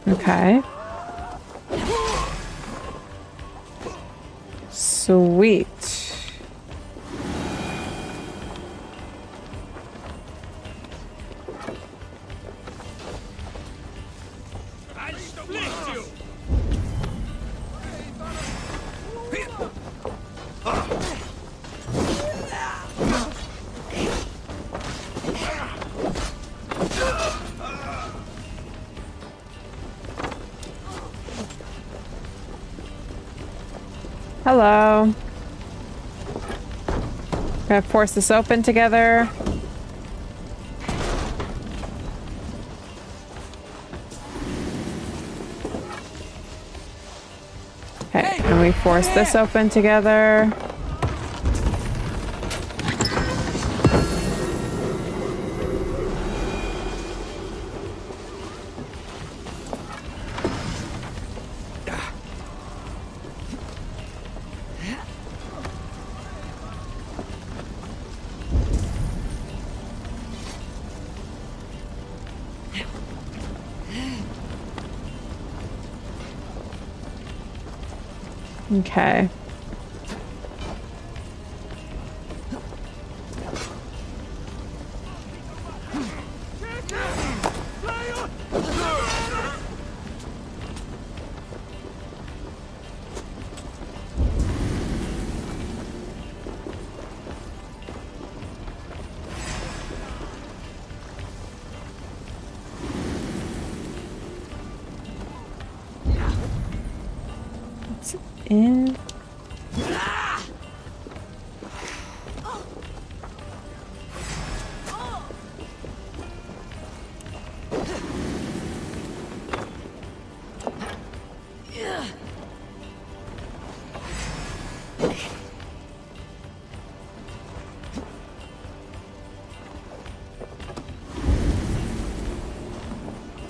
[SPEAKER 1] Okay. Sweet. Hello. Gonna force this open together. Okay, and we force this open together. Okay. What's in?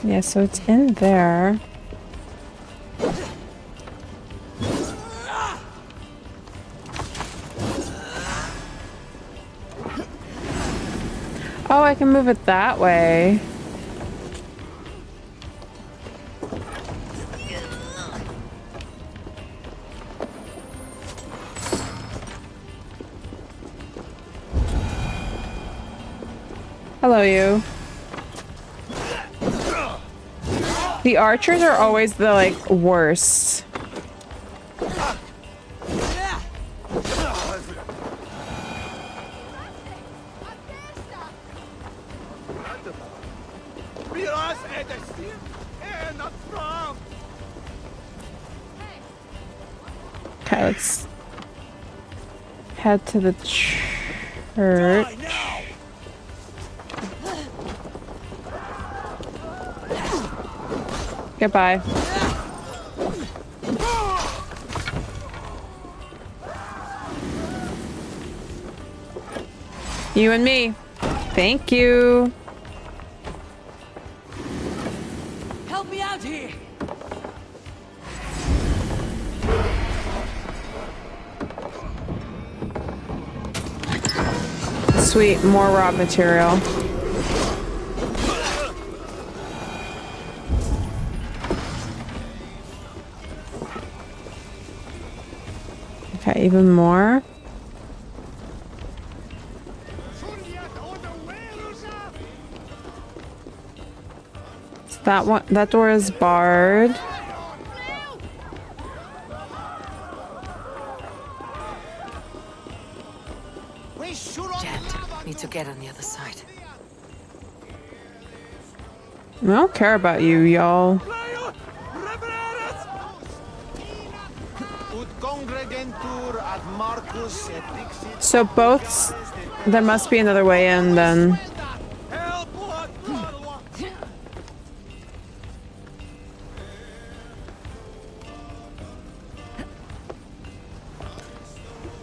[SPEAKER 1] Yeah, so it's in there. Oh, I can move it that way. Hello, you. The archers are always the, like, worst. Okay, let's head to the church. Goodbye. You and me. Thank you.
[SPEAKER 15] Help me out here.
[SPEAKER 1] Sweet, more raw material. Okay, even more. So that one, that door is barred.
[SPEAKER 2] Need to get on the other side.
[SPEAKER 1] I don't care about you, y'all. So both, there must be another way in then.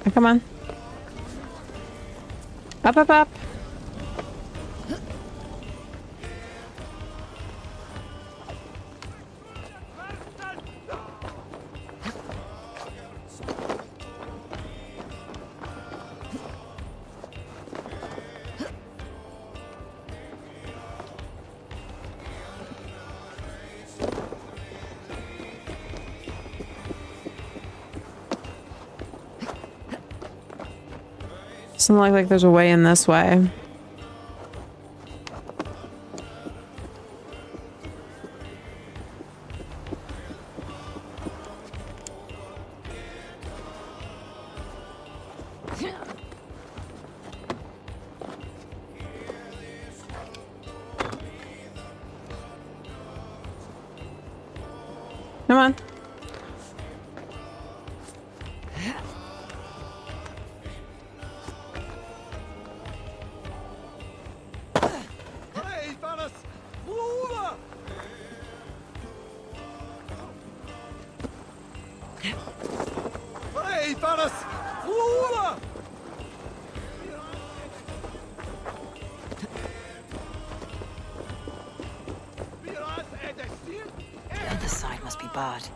[SPEAKER 1] Oh, come on. Up, up, up. Doesn't look like there's a way in this way. Come on.
[SPEAKER 2] The other side must be barred.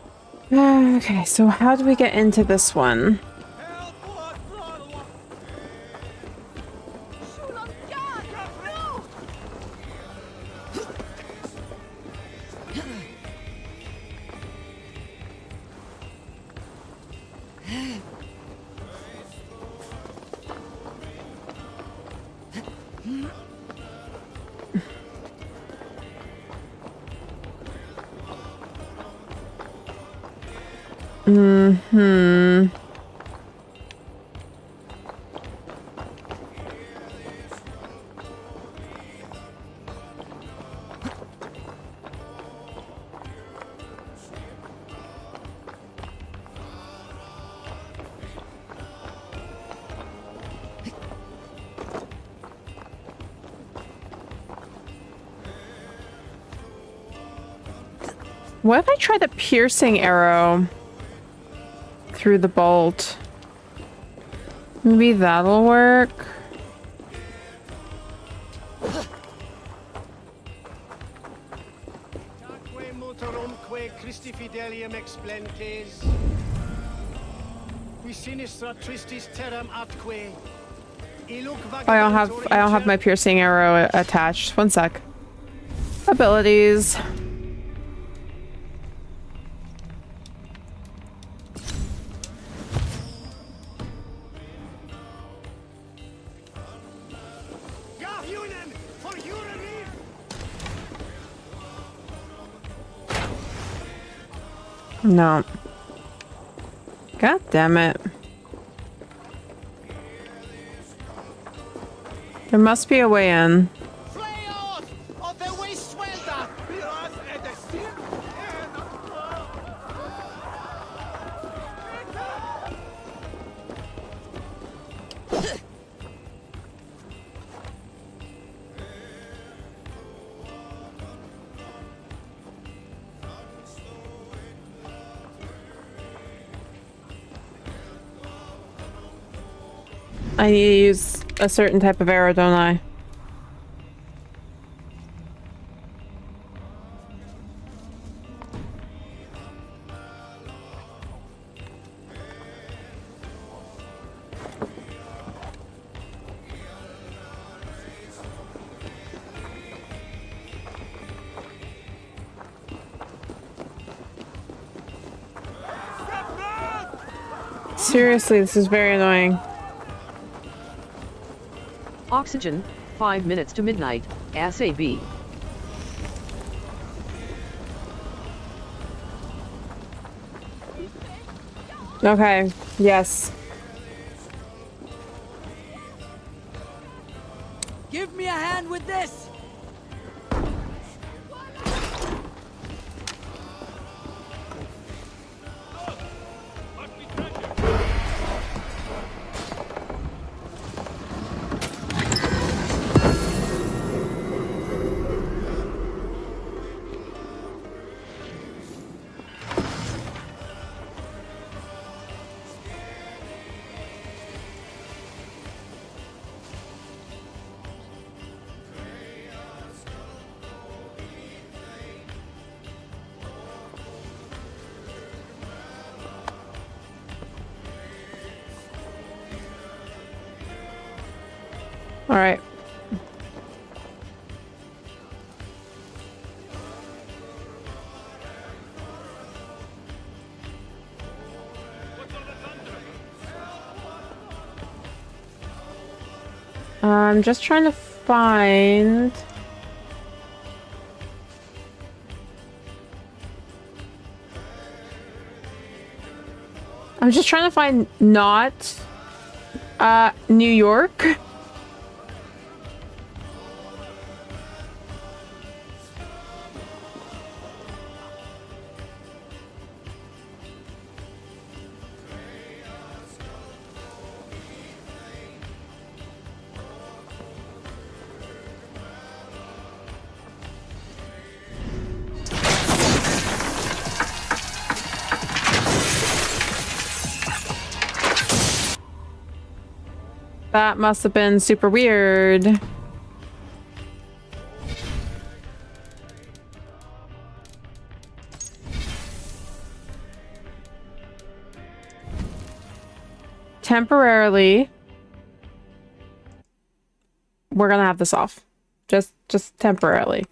[SPEAKER 1] Okay, so how do we get into this one? Mm-hmm. What if I try the piercing arrow through the bolt? Maybe that'll work. I don't have my piercing arrow attached. One sec. Abilities. No. God damn it. There must be a way in. I need to use a certain type of arrow, don't I? Seriously, this is very annoying.
[SPEAKER 9] Oxygen, 5 minutes to midnight, SAB.
[SPEAKER 1] Okay, yes.
[SPEAKER 15] Give me a hand with this!
[SPEAKER 1] All right. I'm just trying to find... I'm just trying to find not New York. That must have been super weird. Temporarily, we're gonna have this off. Just temporarily.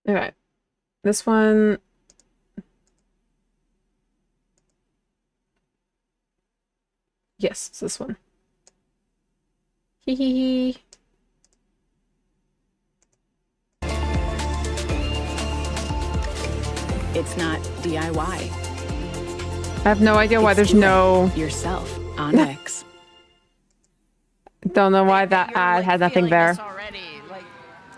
[SPEAKER 1] Okay. This one. Yes, it's this one. Hee hee hee.
[SPEAKER 16] It's not DIY.
[SPEAKER 1] I have no idea why there's no
[SPEAKER 16] yourself on X.
[SPEAKER 1] Don't know why that ad had nothing there.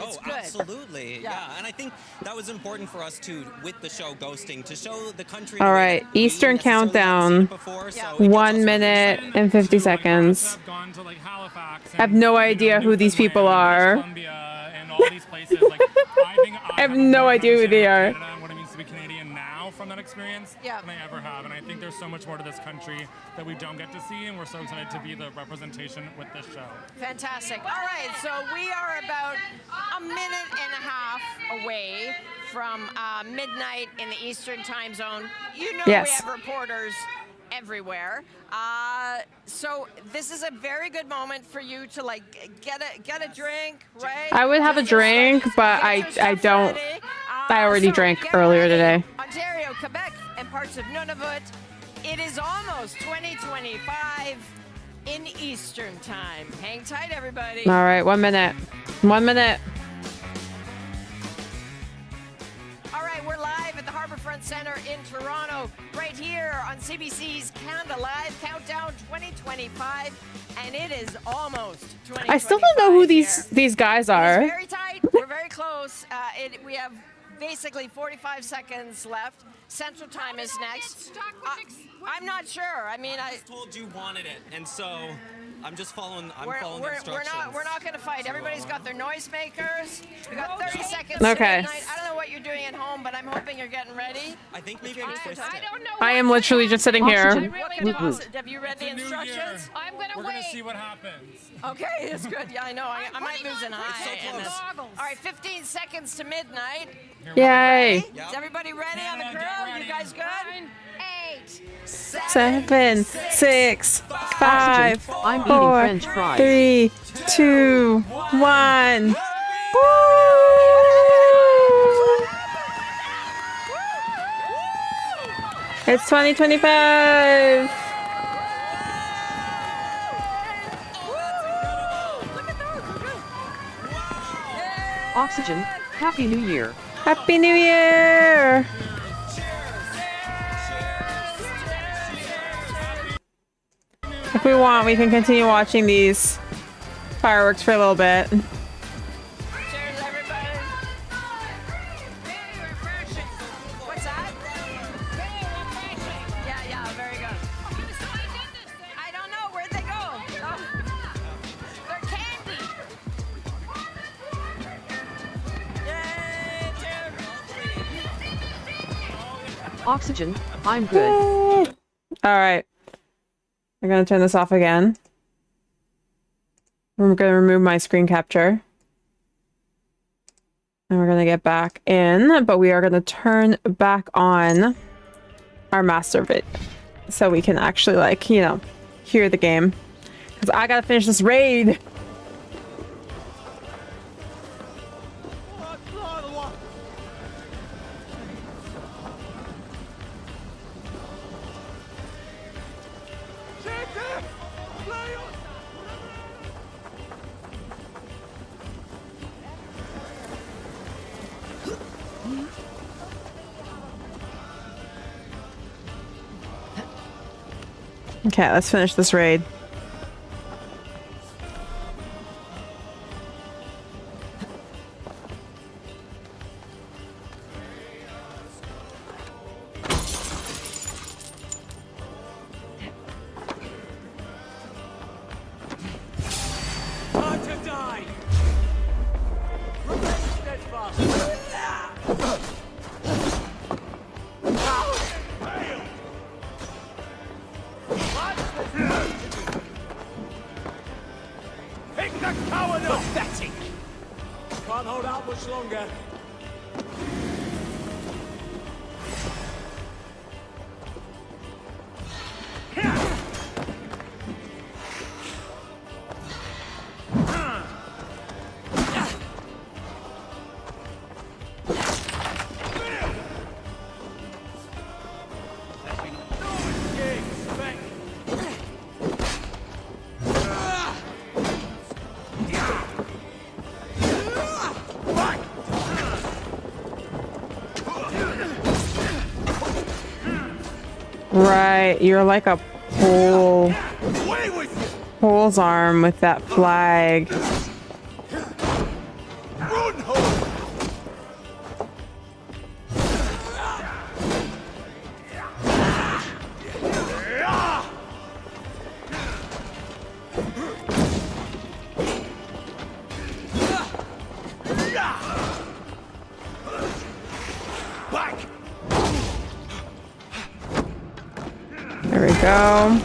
[SPEAKER 17] Oh, absolutely. Yeah, and I think that was important for us too, with the show Ghosting, to show the country.
[SPEAKER 1] All right, Eastern countdown.
[SPEAKER 17] Before, so
[SPEAKER 1] 1 minute and 50 seconds. I have no idea who these people are. I have no idea who they are.
[SPEAKER 18] What it means to be Canadian now from that experience than I ever have. And I think there's so much more to this country that we don't get to see, and we're so excited to be the representation with this show.
[SPEAKER 19] Fantastic. All right, so we are about a minute and a half away from midnight in the Eastern time zone. You know,
[SPEAKER 1] yes.
[SPEAKER 19] We have reporters everywhere. So this is a very good moment for you to like get a drink, right?
[SPEAKER 1] I would have a drink, but I don't. I already drank earlier today.
[SPEAKER 19] Ontario, Quebec, and parts of Nunavut. It is almost 2025 in Eastern time. Hang tight, everybody.
[SPEAKER 1] All right, 1 minute. 1 minute.
[SPEAKER 19] All right, we're live at the Harbourfront Centre in Toronto, right here on CBC's Canada Live Countdown 2025, and it is almost 2025.
[SPEAKER 1] I still don't know who these guys are.
[SPEAKER 19] It's very tight. We're very close. We have basically 45 seconds left. Central Time is next. I'm not sure. I mean,
[SPEAKER 17] I just told you wanted it, and so I'm just following. I'm following the instructions.
[SPEAKER 19] We're not going to fight. Everybody's got their noisemakers. We got 30 seconds.
[SPEAKER 1] Okay.
[SPEAKER 19] To midnight. I don't know what you're doing at home, but I'm hoping you're getting ready.
[SPEAKER 17] I think maybe I twist it.
[SPEAKER 1] I am literally just sitting here.
[SPEAKER 19] Have you read the instructions?
[SPEAKER 18] I'm going to wait. We're going to see what happens.
[SPEAKER 19] Okay, it's good. Yeah, I know. I might lose an eye. All right, 15 seconds to midnight.
[SPEAKER 1] Yay.
[SPEAKER 19] Is everybody ready on the crew? You guys good? 8,
[SPEAKER 1] 7, 6, 5,
[SPEAKER 9] I'm
[SPEAKER 1] 4,
[SPEAKER 9] French fries.
[SPEAKER 1] 3, 2, 1. Woo! It's 2025.
[SPEAKER 9] Oxygen, Happy New Year.
[SPEAKER 1] Happy New Year. If we want, we can continue watching these fireworks for a little bit.
[SPEAKER 19] Cheers, everybody. What's that? Yeah, very good. I don't know. Where'd they go? Oh. They're candy. Yay,
[SPEAKER 9] Oxygen, I'm good.
[SPEAKER 1] All right. I'm going to turn this off again. I'm going to remove my screen capture. And we're going to get back in, but we are going to turn back on our master vid so we can actually, like, you know, hear the game. Because I got to finish this raid. Okay, let's finish this raid.
[SPEAKER 5] Time to die! Remain steadfast! Pick the coward up! Pathetic! Can't hold out much longer.
[SPEAKER 1] Right, you're like a pole's arm with that flag. There we go.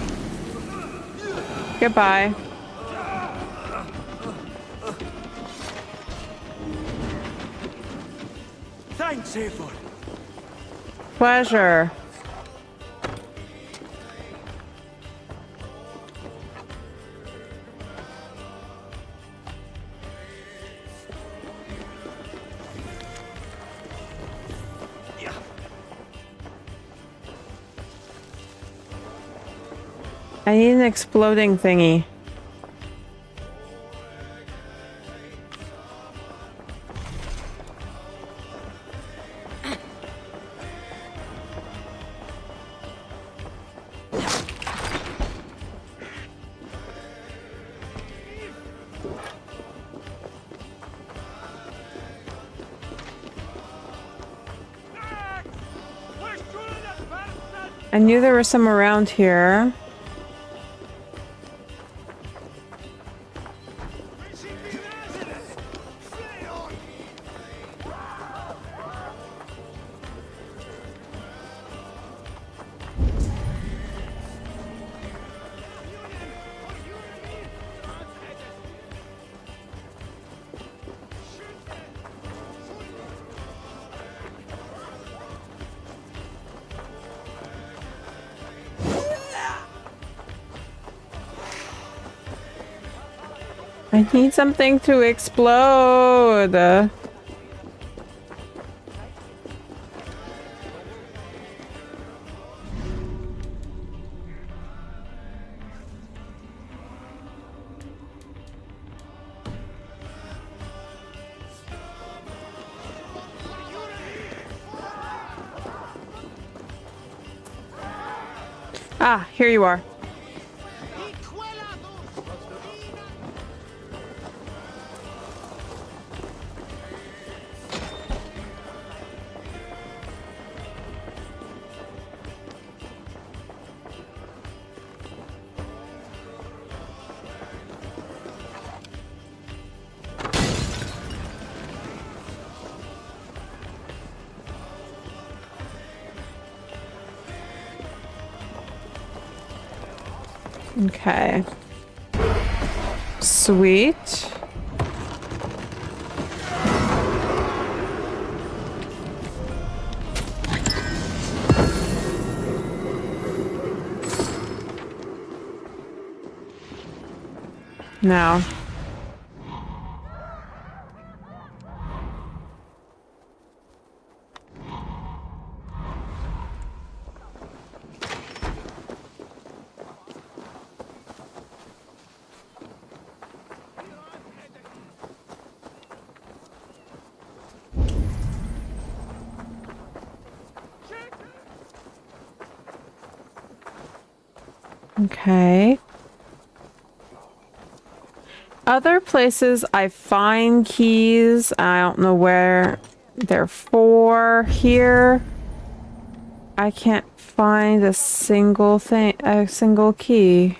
[SPEAKER 1] Goodbye.
[SPEAKER 5] Thanks, Eivor.
[SPEAKER 1] Pleasure. I need an exploding thingy. I knew there were some around here. I need something to explode. Ah, here you are. Okay. Sweet. Now. Okay. Other places I find keys. I don't know where they're for. Here, I can't find a single thing, a single key.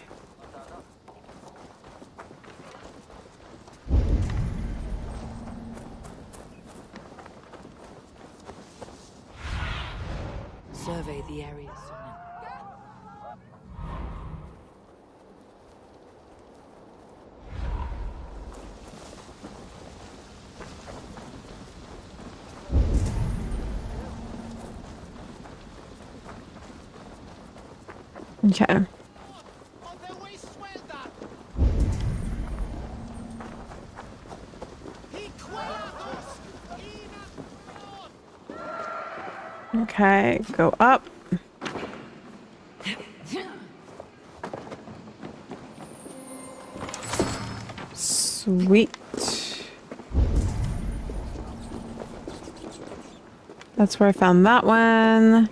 [SPEAKER 3] Survey the area, Sona.
[SPEAKER 1] Okay. Okay, go up. Sweet. That's where I found that one.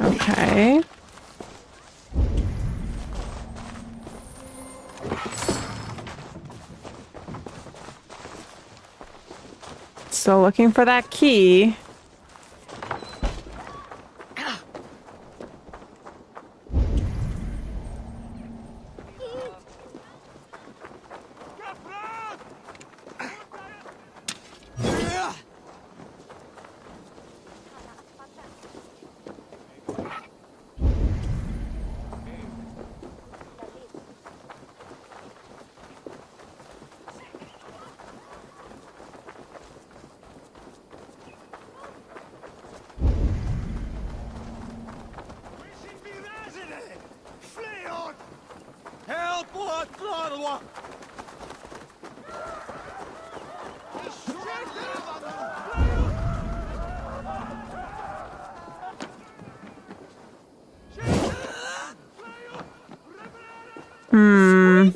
[SPEAKER 1] Okay. Still looking for that key. Hmm.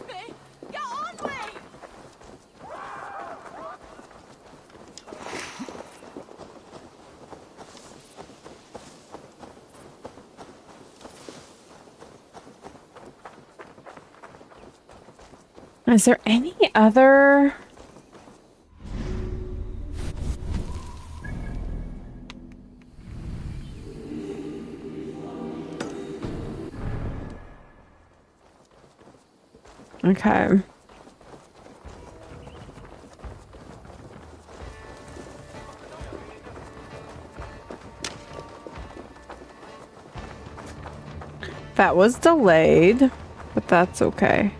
[SPEAKER 1] Is there any other... Okay. That was delayed, but that's okay.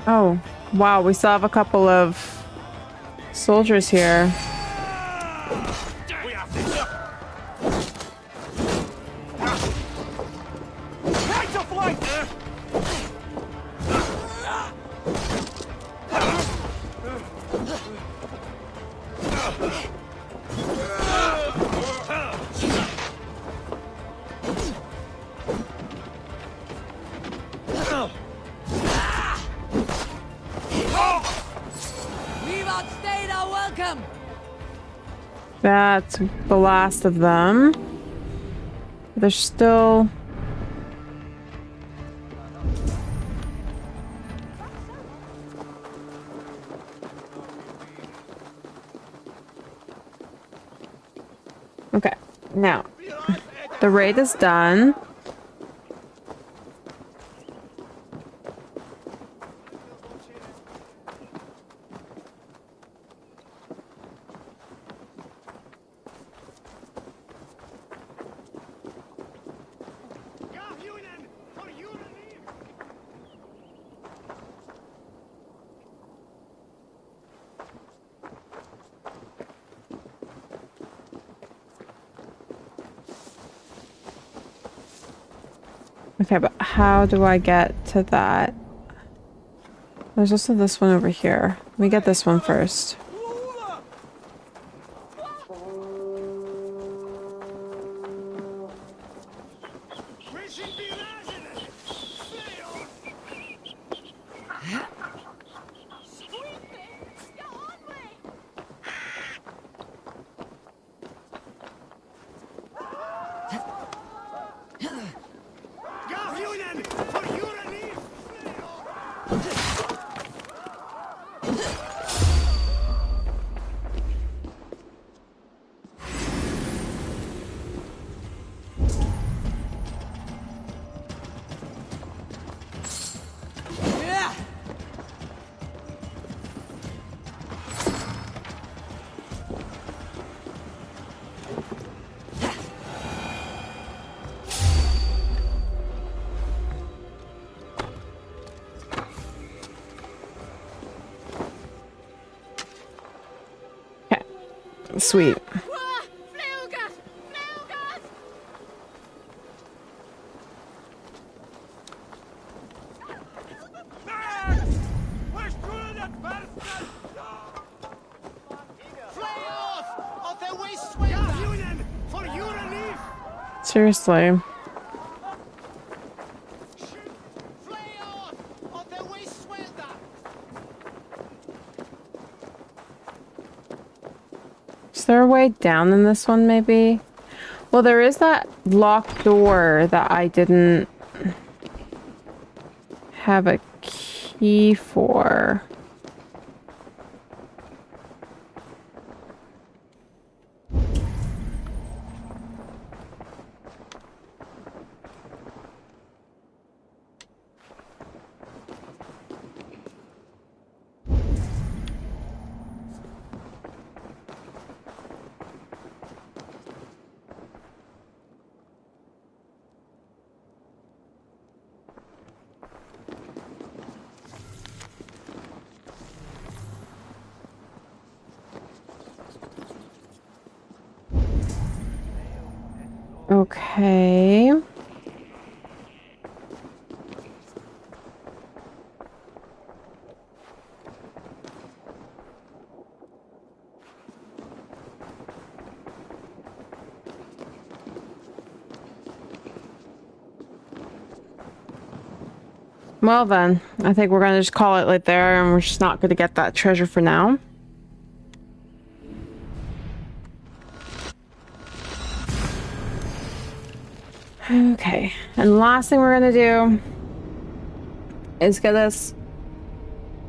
[SPEAKER 1] Oh, wow, we still have a couple of soldiers here. That's the last of them. There's still... Okay, now, the raid is done. Okay, but how do I get to that? There's also this one over here. Let me get this one first. Sweet. Seriously. Is there a way down in this one, maybe? Well, there is that locked door that I didn't have a key for. Okay. Well then, I think we're gonna just call it right there, and we're just not gonna get that treasure for now. Okay, and last thing we're gonna do is get us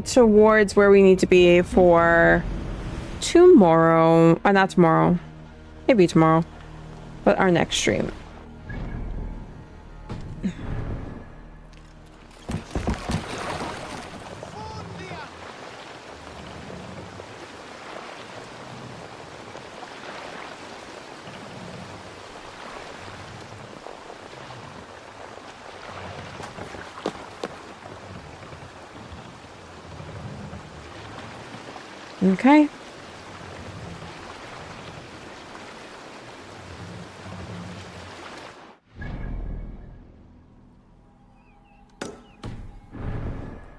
[SPEAKER 1] towards where we need to be for tomorrow. Not tomorrow. Maybe tomorrow. But our next stream. Okay.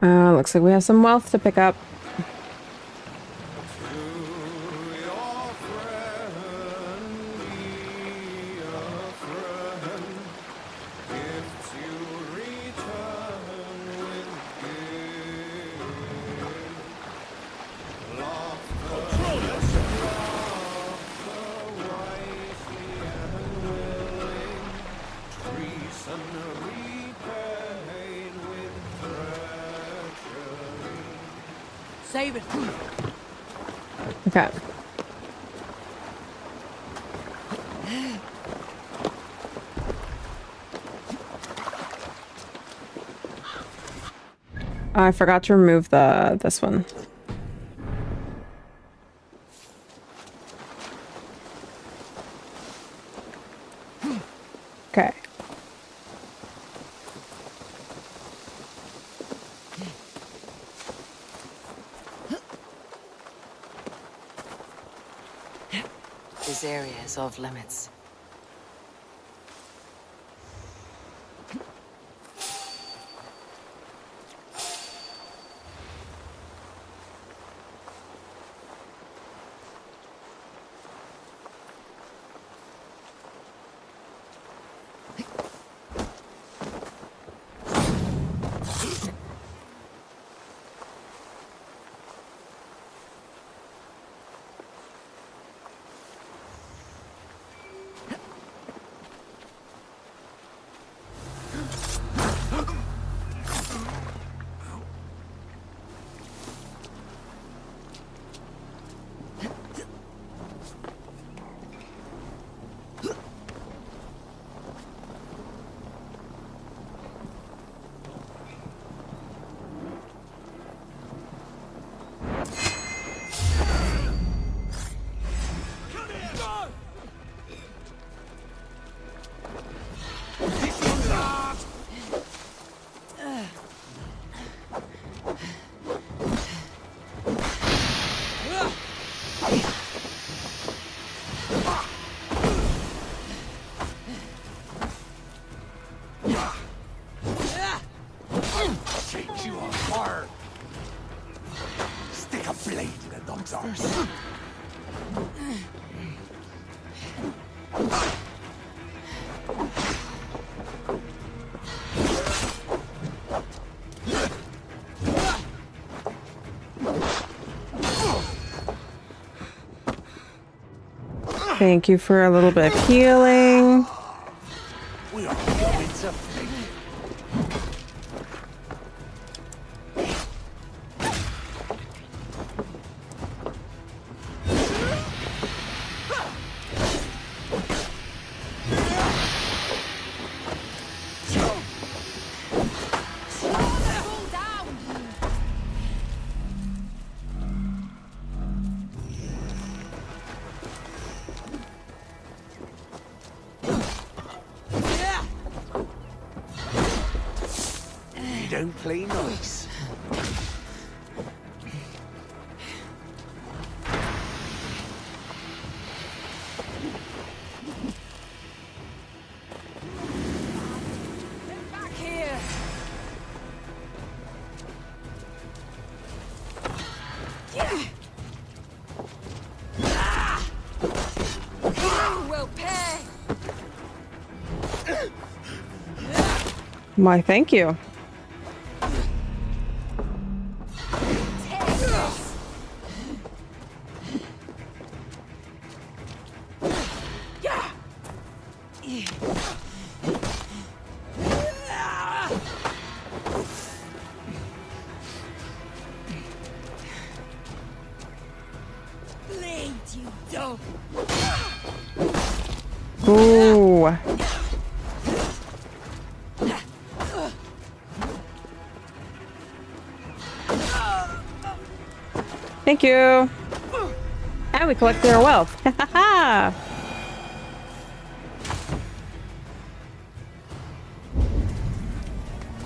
[SPEAKER 1] Looks like we have some wealth to pick up.
[SPEAKER 15] Save it.
[SPEAKER 1] Okay. I forgot to remove this one. Okay.
[SPEAKER 2] This area is off limits.
[SPEAKER 11] blade the dog's arse.
[SPEAKER 1] Thank you for a little bit of healing.
[SPEAKER 11] We are going to flee. Don't play nice.
[SPEAKER 15] Back here. You will pay.
[SPEAKER 1] Why, thank you. Ooh. Thank you. And we collected our wealth.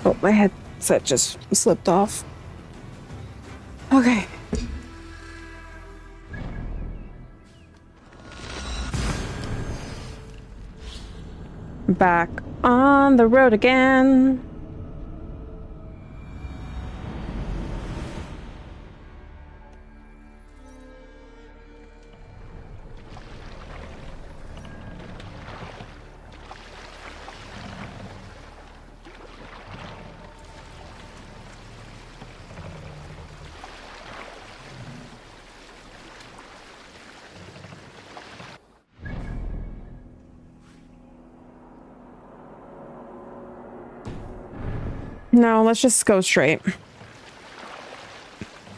[SPEAKER 1] Oh, my headset just slipped off. Okay. Back on the road again. No, let's just go straight.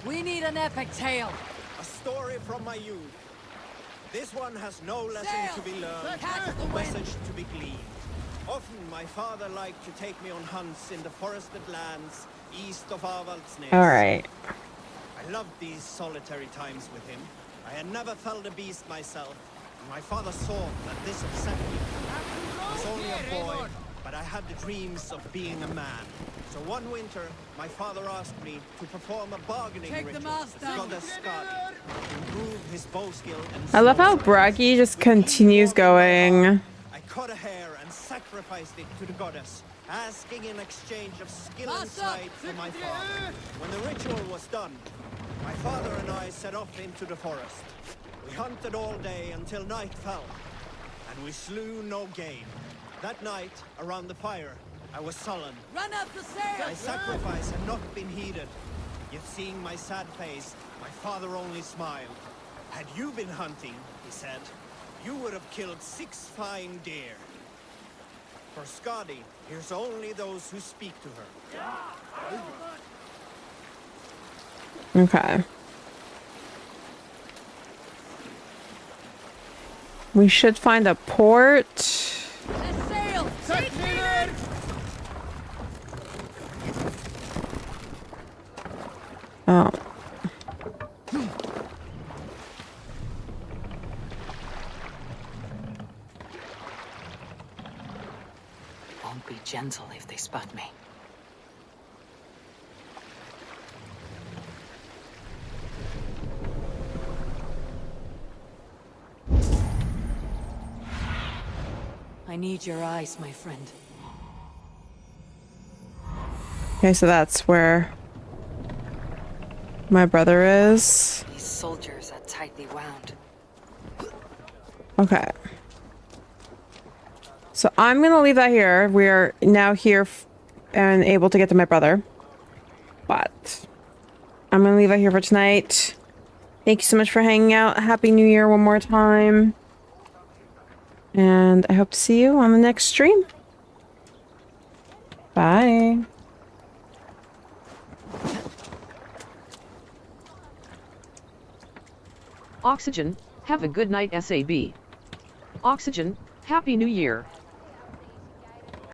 [SPEAKER 15] We need an epic tale.
[SPEAKER 20] A story from my youth. This one has no lesson to be learned, no message to be gleaned. Often my father liked to take me on hunts in the forested lands east of Avaldsnes.
[SPEAKER 1] All right.
[SPEAKER 20] I loved these solitary times with him. I had never felled a beast myself, and my father saw that this upset me. I was only a boy, but I had the dreams of being a man. So one winter, my father asked me to perform a bargaining ritual with Goddess Skadi to improve his bow skill and
[SPEAKER 1] I love how Bragi just continues going.
[SPEAKER 20] I cut a hair and sacrificed it to the goddess, asking in exchange of skill and sight from my father. When the ritual was done, my father and I set off into the forest. We hunted all day until night fell, and we slew no game. That night, around the fire, I was sullen.
[SPEAKER 15] Run up the stairs!
[SPEAKER 20] My sacrifice had not been heeded. Yet seeing my sad face, my father only smiled. Had you been hunting, he said, you would have killed 6 fine deer. For Skadi, here's only those who speak to her.
[SPEAKER 1] Okay. We should find a port.
[SPEAKER 15] Let's sail!
[SPEAKER 1] Oh.
[SPEAKER 2] Won't be gentle if they spot me. I need your eyes, my friend.
[SPEAKER 1] Okay, so that's where My brother is.
[SPEAKER 3] These soldiers are tightly wound.
[SPEAKER 1] Okay. So I'm gonna leave that here. We are now here and able to get to my brother. But I'm gonna leave that here for tonight. Thank you so much for hanging out. Happy New Year one more time. And I hope to see you on the next stream. Bye.
[SPEAKER 9] Oxygen, have a good night, SAB. Oxygen, Happy New Year.